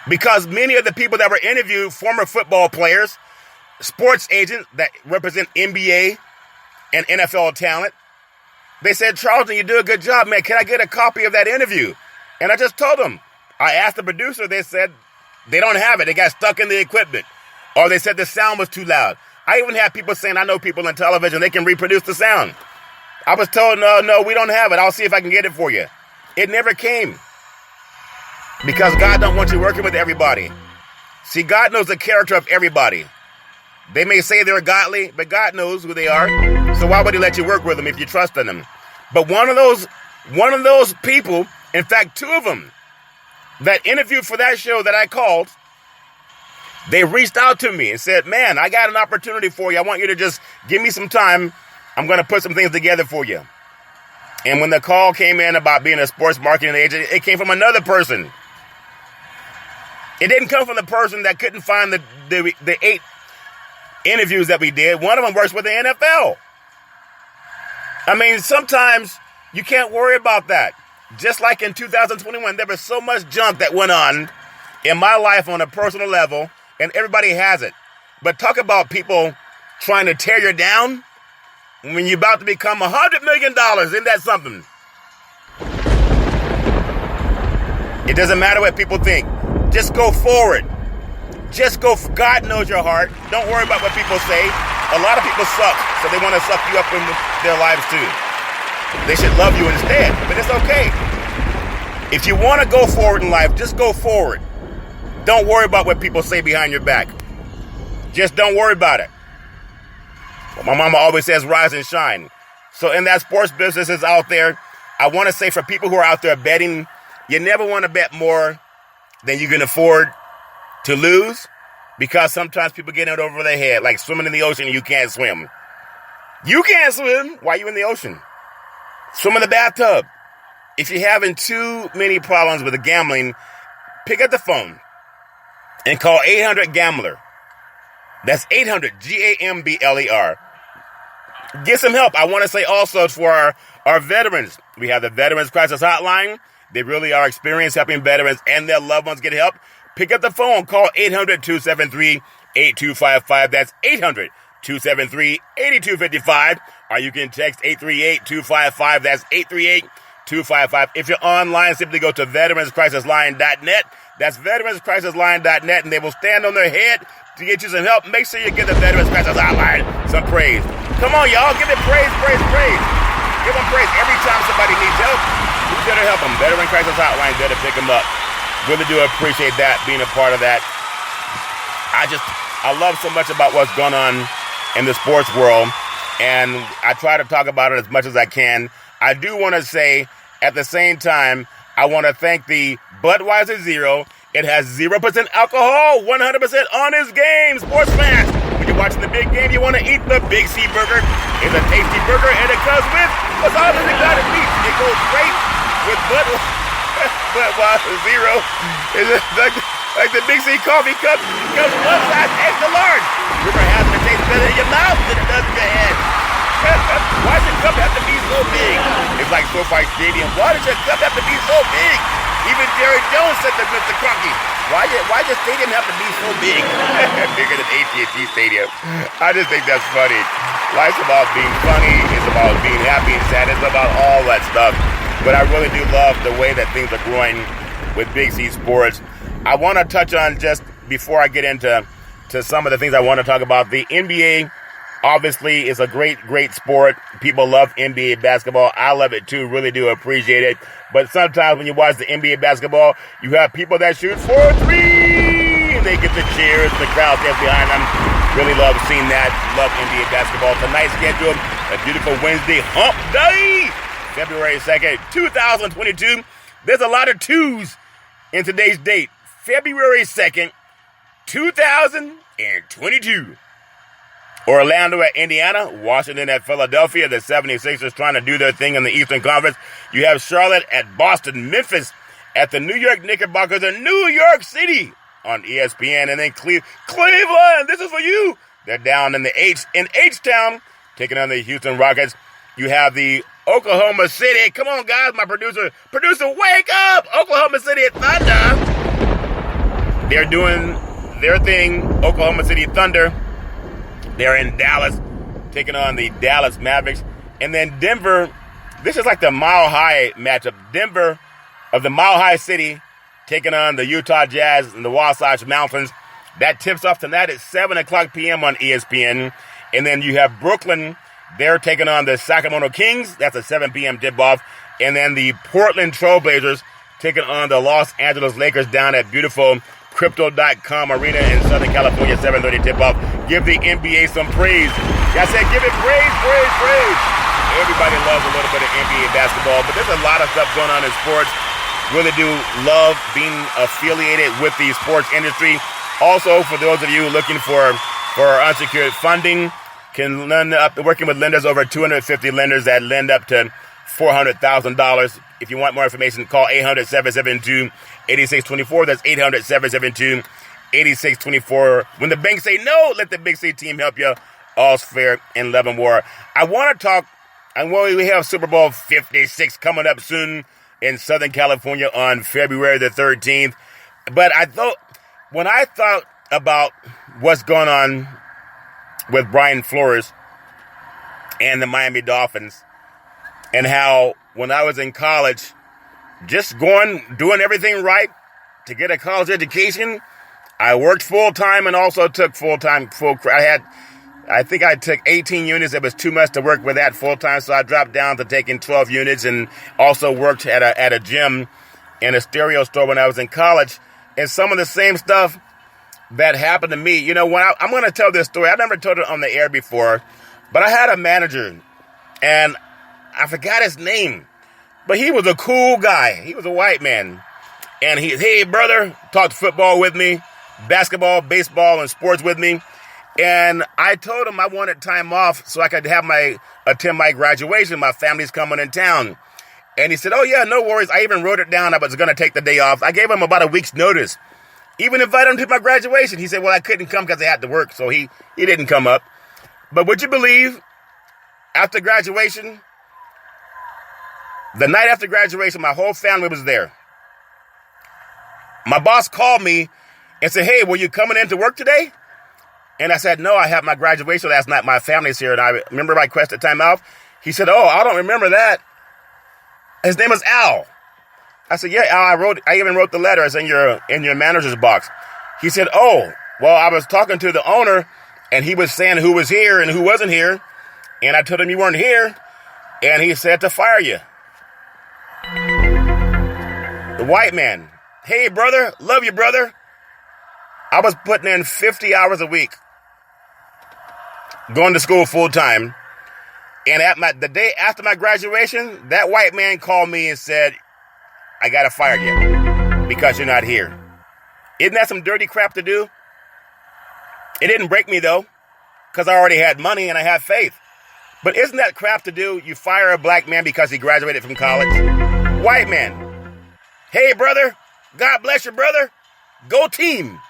Because many of the people that were interviewed, former football players, sports agents that represent NBA and NFL talent, they said, Charlton, you do a good job, man. Can I get a copy of that interview? And I just told them. I asked the producer. They said they don't have it. They got stuck in the equipment. Or they said the sound was too loud. I even have people saying, I know people in television, they can reproduce the sound. I was told, no, we don't have it. I'll see if I can get it for you. It never came. Because God don't want you working with everybody. See, God knows the character of everybody. They may say they're godly, but God knows who they are. So why would he let you work with them if you trust in them? But one of those people, in fact, two of them, that interviewed for that show that I called, they reached out to me and said, man, I got an opportunity for you. I want you to just give me some time. I'm going to put some things together for you. And when the call came in about being a sports marketing agent, it came from another person. It didn't come from the person that couldn't find the 8 interviews that we did. One of them works with the NFL. I mean, sometimes you can't worry about that. Just like in 2021, there was so much junk that went on in my life on a personal level, and everybody has it. But talk about people trying to tear you down when you're about to become $100 million. Isn't that something? It doesn't matter what people think. Just go forward. Just go. God knows your heart. Don't worry about what people say. A lot of people suck, so they want to suck you up in their lives too. They should love you instead, but it's okay. If you want to go forward in life, just go forward. Don't worry about what people say behind your back. Just don't worry about it. Well, my mama always says, rise and shine. So in that sports business is out there, I want to say for people who are out there betting, you never want to bet more than you can afford to lose, because sometimes people get it over their head, like swimming in the ocean and you can't swim. You can't swim. Why are you in the ocean? Swim in the bathtub. If you're having too many problems with the gambling, pick up the phone and call 800-GAMBLER. That's 800, GAMBLER. Get some help. I want to say also for our veterans, we have the Veterans Crisis Hotline. They really are experienced helping veterans and their loved ones get help. Pick up the phone. Call 800-273-8255. That's 800-273-8255. Or you can text 838-255. That's 838-255. If you're online, simply go to veteranscrisisline.net. That's veteranscrisisline.net, and they will stand on their head to get you some help. Make sure you give the Veterans Crisis Hotline some praise. Come on, y'all. Give it praise, praise, praise. Give them praise every time somebody needs help. Who's there to help them? Veteran Crisis Hotline there to pick them up. Really do appreciate that, being a part of that. I love so much about what's going on in the sports world, and I try to talk about it as much as I can. I do want to say, at the same time, I want to thank the Budweiser Zero. It has 0% alcohol, 100% honest game. Sports fans, when you're watching the big game, you want to eat the Big C Burger. It's a tasty burger, and it comes with what's all the exotic meat. It goes great with Budweiser Zero. It's like the Big C coffee cup. It comes one size extra large. River has to taste better in your mouth than it does in your head. Why does your cup have to be so big? It's like SoFi Stadium. Why does your cup have to be so big? Even Jerry Jones said to Mr. Crunky, why does stadium have to be so big? Bigger than AT&T Stadium. I just think that's funny. Life's about being funny. It's about being happy and sad. It's about all that stuff. But I really do love the way that things are growing with Big C Sports. I want to touch on, just before I get into some of the things I want to talk about, the NBA. Obviously, it's a great, great sport. People love NBA basketball. I love it too. Really do appreciate it. But sometimes when you watch the NBA basketball, you have people that shoot 4-3. They get the cheers, the crowd dance behind them. Really love seeing that. Love NBA basketball. Tonight's schedule, a beautiful Wednesday hump day, February 2nd, 2022. There's a lot of twos in today's date. February 2nd, 2022. Orlando at Indiana, Washington at Philadelphia, the 76ers trying to do their thing in the Eastern Conference. You have Charlotte at Boston, Memphis at the New York Knickerbockers in New York City on ESPN, and then Cleveland, this is for you. They're down in H-Town, taking on the Houston Rockets. you have the Oklahoma City. Come on, guys, my producer, wake up! Oklahoma City Thunder. They're doing their thing. Oklahoma City Thunder. They're in Dallas, taking on the Dallas Mavericks. And then Denver, this is like the Mile High matchup. Denver of the Mile High City taking on the Utah Jazz in the Wasatch Mountains. That tips off tonight at 7 o'clock p.m. on ESPN. And then you have Brooklyn. They're taking on the Sacramento Kings. That's a 7 p.m. tip-off. And then the Portland Trailblazers taking on the Los Angeles Lakers down at beautiful Crypto.com Arena in Southern California, 7:30 tip-off. Give the NBA some praise. I said give it praise. Everybody loves a little bit of NBA basketball, but there's a lot of stuff going on in sports. Really do love being affiliated with the sports industry. Also, for those of you looking for unsecured funding, can lend up, working with lenders, over 250 lenders that lend up to $400,000. If you want more information, call 800-772-8624. That's 800-772-8624. When the banks say no, let the Big C team help you. All's fair in love and war. I want to talk, and we have Super Bowl 56 coming up soon in Southern California on February the 13th. But when I thought about what's going on with Brian Flores and the Miami Dolphins, and how when I was in college, just doing everything right to get a college education, I worked full-time and also took I think I took 18 units. It was too much to work with that full-time, so I dropped down to taking 12 units, and also worked at a gym and a stereo store when I was in college. And some of the same stuff that happened to me, I'm going to tell this story. I never told it on the air before, but I had a manager, and I forgot his name, but he was a cool guy. He was a white man. And hey, brother, talked football with me, basketball, baseball, and sports with me. And I told him I wanted time off so I could attend my graduation. My family's coming in town. And he said, oh, yeah, no worries. I even wrote it down. I was going to take the day off. I gave him about a week's notice. Even invited him to my graduation. He said, well, I couldn't come because I had to work. So he didn't come up. But would you believe, after graduation, the night after graduation, my whole family was there. My boss called me and said, hey, were you coming in to work today? And I said, no, I had my graduation last night. My family's here. And I remember I requested time off. He said, oh, I don't remember that. His name is Al. I said, yeah, Al, I even wrote the letter. It's in your manager's box. He said, oh, well, I was talking to the owner, and he was saying who was here and who wasn't here. And I told him you weren't here. And he said to fire you. The white man. Hey, brother, love you, brother. I was putting in 50 hours a week, going to school full time. And the day after my graduation, that white man called me and said, I got to fire you because you're not here. Isn't that some dirty crap to do? It didn't break me, though, because I already had money and I had faith. But isn't that crap to do? You fire a black man because he graduated from college? White man. Hey, brother, God bless you, brother. Go team.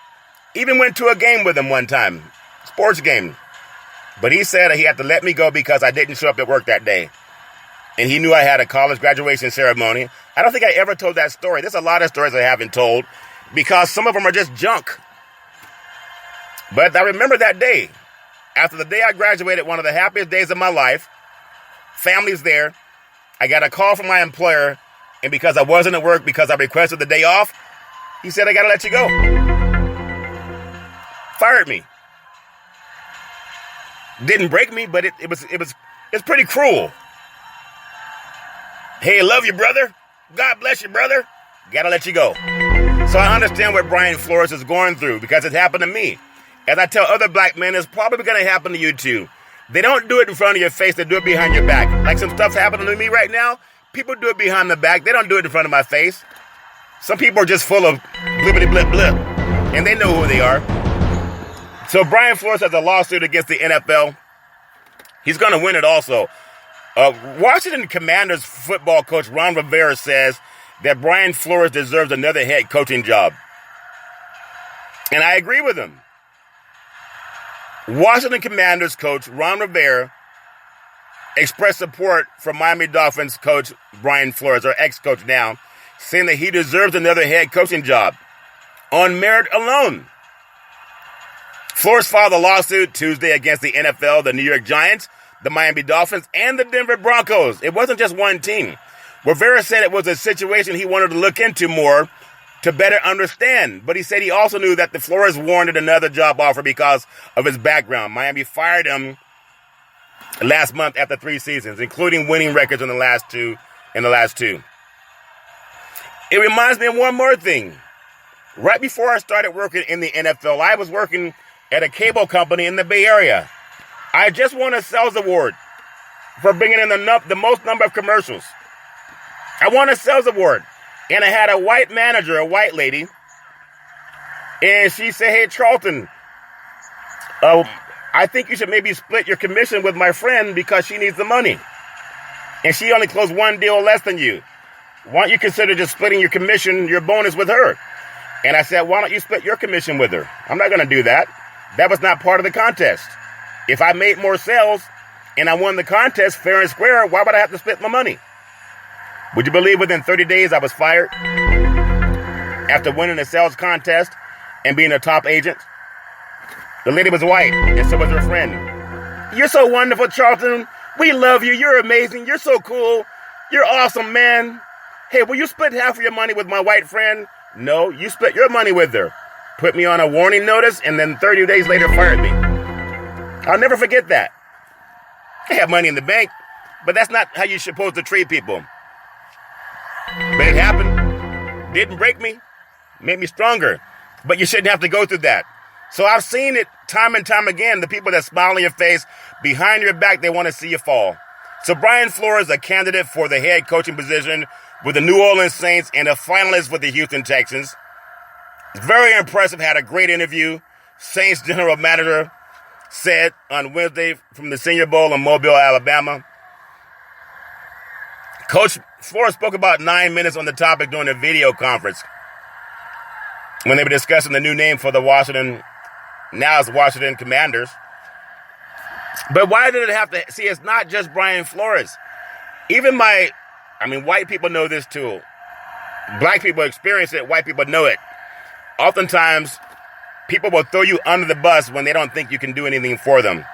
Even went to a game with him one time, sports game. But he said he had to let me go because I didn't show up at work that day. And he knew I had a college graduation ceremony. I don't think I ever told that story. There's a lot of stories I haven't told because some of them are just junk. But I remember that day. After the day I graduated, one of the happiest days of my life, family's there. I got a call from my employer, and because I wasn't at work, because I requested the day off, he said, I got to let you go. Fired me. Didn't break me, but it's pretty cruel. Hey, love you, brother. God bless you, brother. Got to let you go. So I understand what Brian Flores is going through because it happened to me. As I tell other black men, it's probably going to happen to you too. They don't do it in front of your face. They do it behind your back. Like some stuff's happening to me right now. People do it behind the back. They don't do it in front of my face. Some people are just full of blippity blip blip. And they know who they are. So Brian Flores has a lawsuit against the NFL. He's going to win it also. Washington Commanders football coach Ron Rivera says that Brian Flores deserves another head coaching job. And I agree with him. Washington Commanders coach Ron Rivera expressed support for Miami Dolphins coach Brian Flores, or ex-coach now, saying that he deserves another head coaching job on merit alone. Flores filed a lawsuit Tuesday against the NFL, the New York Giants, the Miami Dolphins, and the Denver Broncos. It wasn't just one team. Rivera said it was a situation he wanted to look into more to better understand, but he said he also knew that the Flores warranted another job offer because of his background. Miami fired him last month after 3 seasons, including winning records in the last two. It reminds me of one more thing. Right before I started working in the NFL, I was working at a cable company in the Bay Area. I just won a sales award for bringing in the most number of commercials. I won a sales award, and I had a white manager, a white lady, and she said, "Hey, Charlton, I think you should maybe split your commission with my friend because she needs the money. And she only closed one deal less than you. Why don't you consider just splitting your commission, your bonus with her?" And I said, "Why don't you split your commission with her?" I'm not going to do that. That was not part of the contest. If I made more sales and I won the contest fair and square, why would I have to split my money? Would you believe within 30 days I was fired after winning a sales contest and being a top agent? The lady was white, and so was her friend. "You're so wonderful, Charlton. We love you. You're amazing. You're so cool. You're awesome, man. Hey, will you split half of your money with my white friend?" "No, you split your money with her." Put me on a warning notice, and then 30 days later fired me. I'll never forget that. I have money in the bank, but that's not how you're supposed to treat people. But it happened. Didn't break me. Made me stronger. But you shouldn't have to go through that. So I've seen it time and time again. The people that smile in your face, behind your back, they want to see you fall. So Brian Flores, a candidate for the head coaching position with the New Orleans Saints and a finalist with the Houston Texans. Very impressive. Had a great interview. Saints general manager said on Wednesday from the Senior Bowl in Mobile, Alabama. Coach Flores spoke about 9 minutes on the topic during a video conference when they were discussing the new name for the Washington Commanders. But why did it have to... See, it's not just Brian Flores. Even white people know this too. Black people experience it. White people know it. Oftentimes, people will throw you under the bus when they don't think you can do anything for them.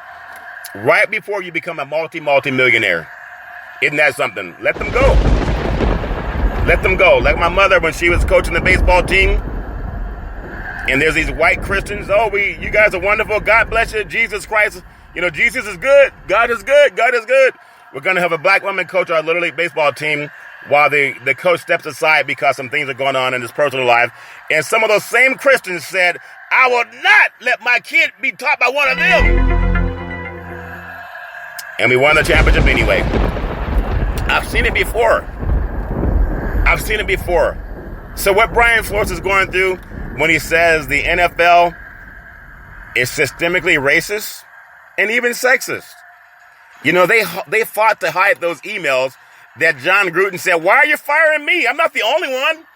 Right before you become a multi-millionaire. Isn't that something? Let them go. Let them go. Like my mother when she was coaching the baseball team. And there's these white Christians. "Oh, you guys are wonderful. God bless you. Jesus Christ. Jesus is good. God is good. God is good." We're going to have a black woman coach our Little League baseball team while the coach steps aside because some things are going on in his personal life. And some of those same Christians said, "I will not let my kid be taught by one of them." And we won the championship anyway. I've seen it before. So what Brian Flores is going through when he says the NFL is systemically racist and even sexist. They fought to hide those emails that John Gruden said, "Why are you firing me? I'm not the only one."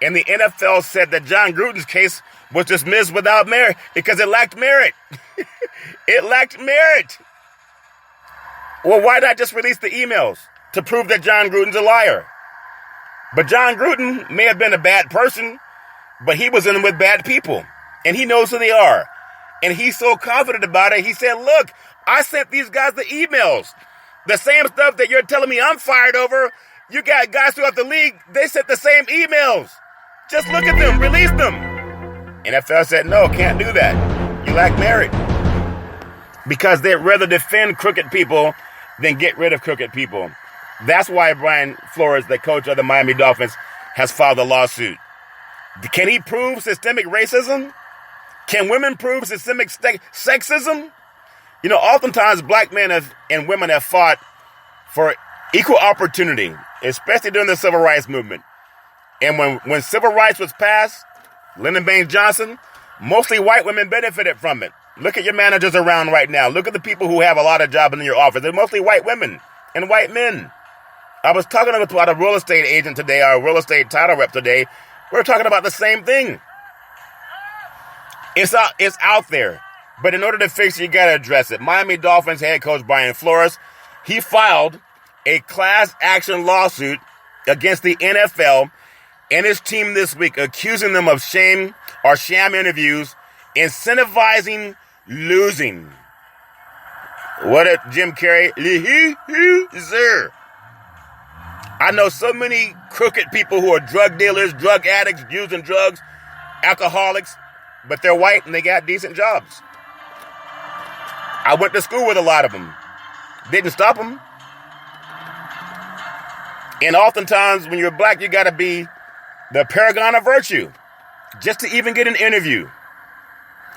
And the NFL said that John Gruden's case was dismissed without merit because it lacked merit. It lacked merit. Well, why not just release the emails to prove that John Gruden's a liar? But John Gruden may have been a bad person, but he was in with bad people, and he knows who they are. And he's so confident about it, he said, "Look, I sent these guys the emails. The same stuff that you're telling me I'm fired over, you got guys throughout the league, they sent the same emails. Just look at them, release them." NFL said, "No, can't do that. You lack merit." Because they'd rather defend crooked people than get rid of crooked people. That's why Brian Flores, the coach of the Miami Dolphins, has filed a lawsuit. Can he prove systemic racism? Can women prove systemic sexism? Oftentimes black men and women have fought for equal opportunity, especially during the Civil Rights Movement. And when Civil Rights was passed, Lyndon Baines Johnson, mostly white women benefited from it. Look at your managers around right now. Look at the people who have a lot of jobs in your office. They're mostly white women and white men. I was talking about a real estate agent today, our real estate title rep today. We're talking about the same thing. It's out there. But in order to fix it, you got to address it. Miami Dolphins head coach Brian Flores he filed a class action lawsuit against the NFL and his team this week, accusing them of sham interviews, incentivizing losing. What a Jim Carrey, sir. I know so many crooked people who are drug dealers, drug addicts, using drugs, alcoholics, but they're white and they got decent jobs. I went to school with a lot of them. Didn't stop them. And oftentimes when you're black, you got to be the paragon of virtue just to even get an interview.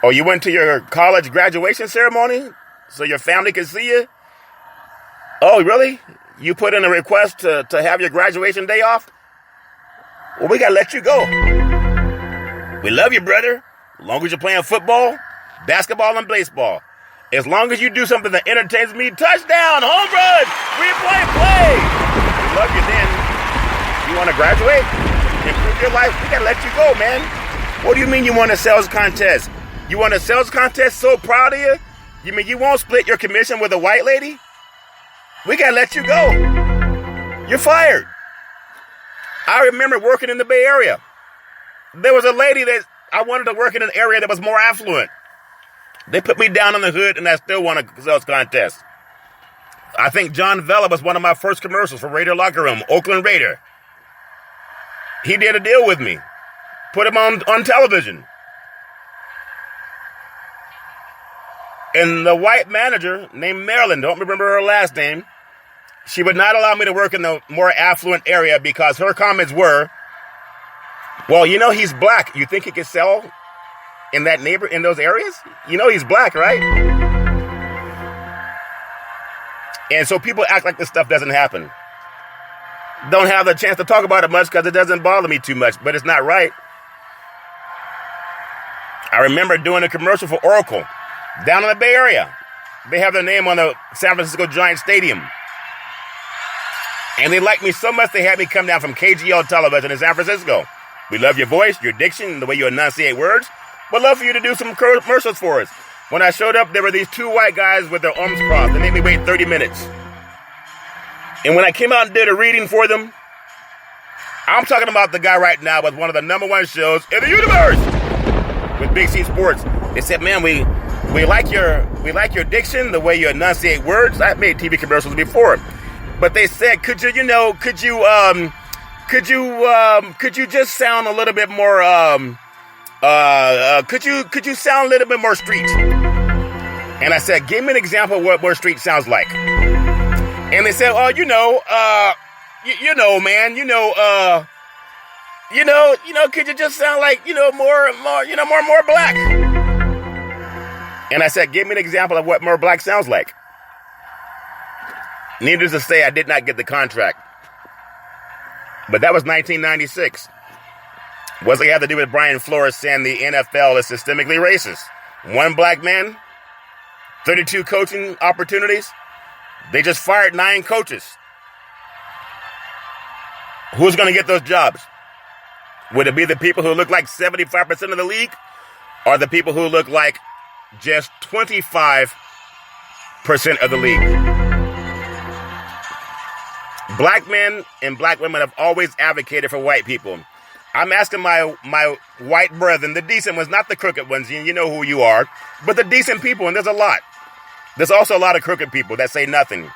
Oh, you went to your college graduation ceremony so your family could see you? Oh, really? You put in a request to have your graduation day off? Well, we got to let you go. We love you, brother. As long as you're playing football, basketball, and baseball. As long as you do something that entertains me, touchdown, home run, play. We love you then. You want to graduate? Improve your life? We got to let you go, man. What do you mean you want a sales contest? You want a sales contest? So proud of you? You mean you won't split your commission with a white lady? We got to let you go. You're fired. I remember working in the Bay Area. There was a lady that I wanted to work in an area that was more affluent. They put me down on the hood, and I still won a sales contest. I think John Vella was one of my first commercials for Raider Locker Room, Oakland Raider. He did a deal with me. Put him on television. And the white manager named Marilyn, don't remember her last name, she would not allow me to work in the more affluent area because her comments were, well, you know he's black. You think he could sell in those areas? You know he's black, right? And so people act like this stuff doesn't happen. Don't have the chance to talk about it much because it doesn't bother me too much, but it's not right. I remember doing a commercial for Oracle down in the Bay Area. They have their name on the San Francisco Giants Stadium. And they liked me so much they had me come down from KGL Television in San Francisco. We love your voice, your diction, the way you enunciate words. We'd love for you to do some commercials for us. When I showed up, there were these two white guys with their arms crossed. They made me wait 30 minutes. And when I came out and did a reading for them, I'm talking about the guy right now with one of the #1 shows in the universe with Big C Sports. They said, man, we like your diction, the way you enunciate words. I've made TV commercials before. But they said, could you just sound a little bit more, could you sound a little bit more street? And I said, give me an example of what more street sounds like. And they said, oh, man, could you just sound like, more black? And I said, give me an example of what more black sounds like. Needless to say, I did not get the contract. But that was 1996. What's it have to do with Brian Flores saying the NFL is systemically racist? One black man, 32 coaching opportunities. They just fired 9 coaches. Who's going to get those jobs? Would it be the people who look like 75% of the league? Or the people who look like just 25% of the league? Black men and black women have always advocated for white people. I'm asking my white brethren, the decent ones, not the crooked ones, you know who you are, but the decent people, and there's a lot. There's also a lot of crooked people that say nothing.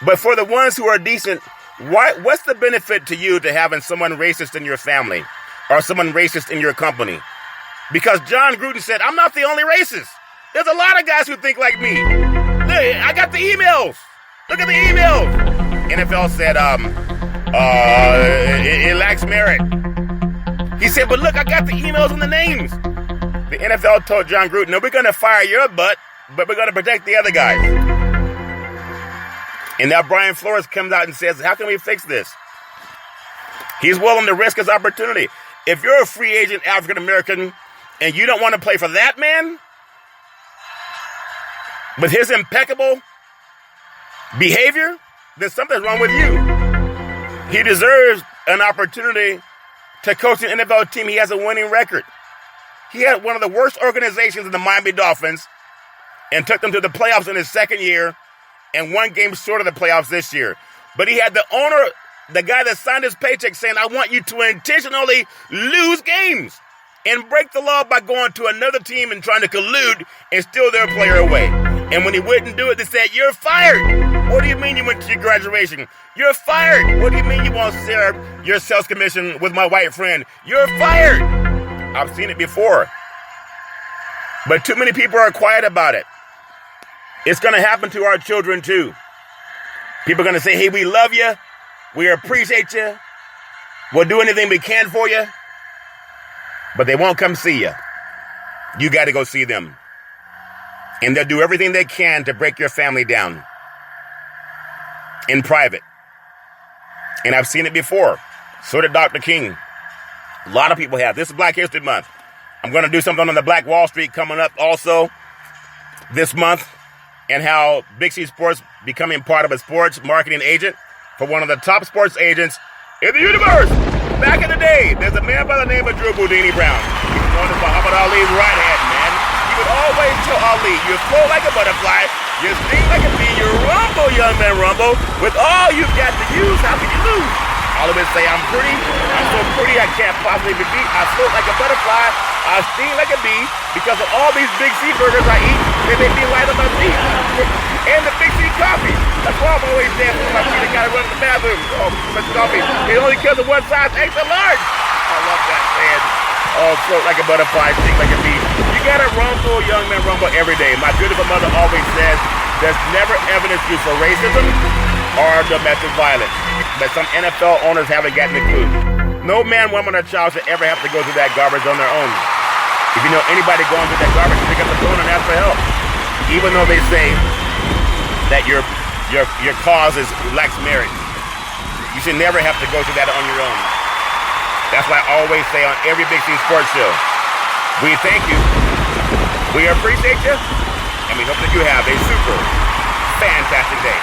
But for the ones who are decent, what's the benefit to you to having someone racist in your family or someone racist in your company? Because John Gruden said, I'm not the only racist. There's a lot of guys who think like me. I got the emails. Look at the emails. NFL said, it lacks merit. He said, but look, I got the emails and the names. The NFL told John Gruden, no, we're going to fire your butt, but we're going to protect the other guys. And now Brian Flores comes out and says, how can we fix this? He's willing to risk his opportunity. If you're a free agent African-American and you don't want to play for that man, with his impeccable behavior, then something's wrong with you. He deserves an opportunity to coach an NFL team. He has a winning record. He had one of the worst organizations in the Miami Dolphins and took them to the playoffs in his second year and one game short of the playoffs this year. But he had the owner, the guy that signed his paycheck, saying, I want you to intentionally lose games and break the law by going to another team and trying to collude and steal their player away. And when he wouldn't do it, they said, you're fired. What do you mean you went to your graduation? You're fired. What do you mean you won't share your sales commission with my white friend? You're fired. I've seen it before. But too many people are quiet about it. It's going to happen to our children too. People are going to say, hey, we love you. We appreciate you. We'll do anything we can for you. But they won't come see you. You got to go see them. And they'll do everything they can to break your family down. In private. And I've seen it before. So did Dr. King. A lot of people have. This is Black History Month. I'm going to do something on the Black Wall Street coming up also this month. And how Big C Sports becoming part of a sports marketing agent for one of the top sports agents in the universe. Back in the day, there's a man by the name of Drew Boudini Brown. He was known as Muhammad Ali's right hand man. He would always tell Ali, you flow like a butterfly, you sting like a bee, you rumble, young man, rumble. With all you've got to use, how can you lose? All of it say, I'm pretty, I'm so pretty I can't possibly be beat. I float like a butterfly, I sting like a bee. Because of all these Big C burgers I eat, they make me light up my feet. And the Big C coffee. That's why I'm always dancing with my feet. I gotta run to the bathroom. Oh, much coffee. It only comes in one size, extra large. I love that saying. Oh, float like a butterfly, sting like a bee. You gotta rumble, young man, rumble every day. My beautiful mother always says, there's never evidence used for racism or domestic violence. But some NFL owners haven't gotten the clue. No man, woman, or child should ever have to go through that garbage on their own. If you know anybody going through that garbage, pick up the phone and ask for help. Even though they say that your cause is lacks merit, you should never have to go through that on your own. That's why I always say on every Big C Sports show, we thank you, we appreciate you, and we hope that you have a super fantastic day.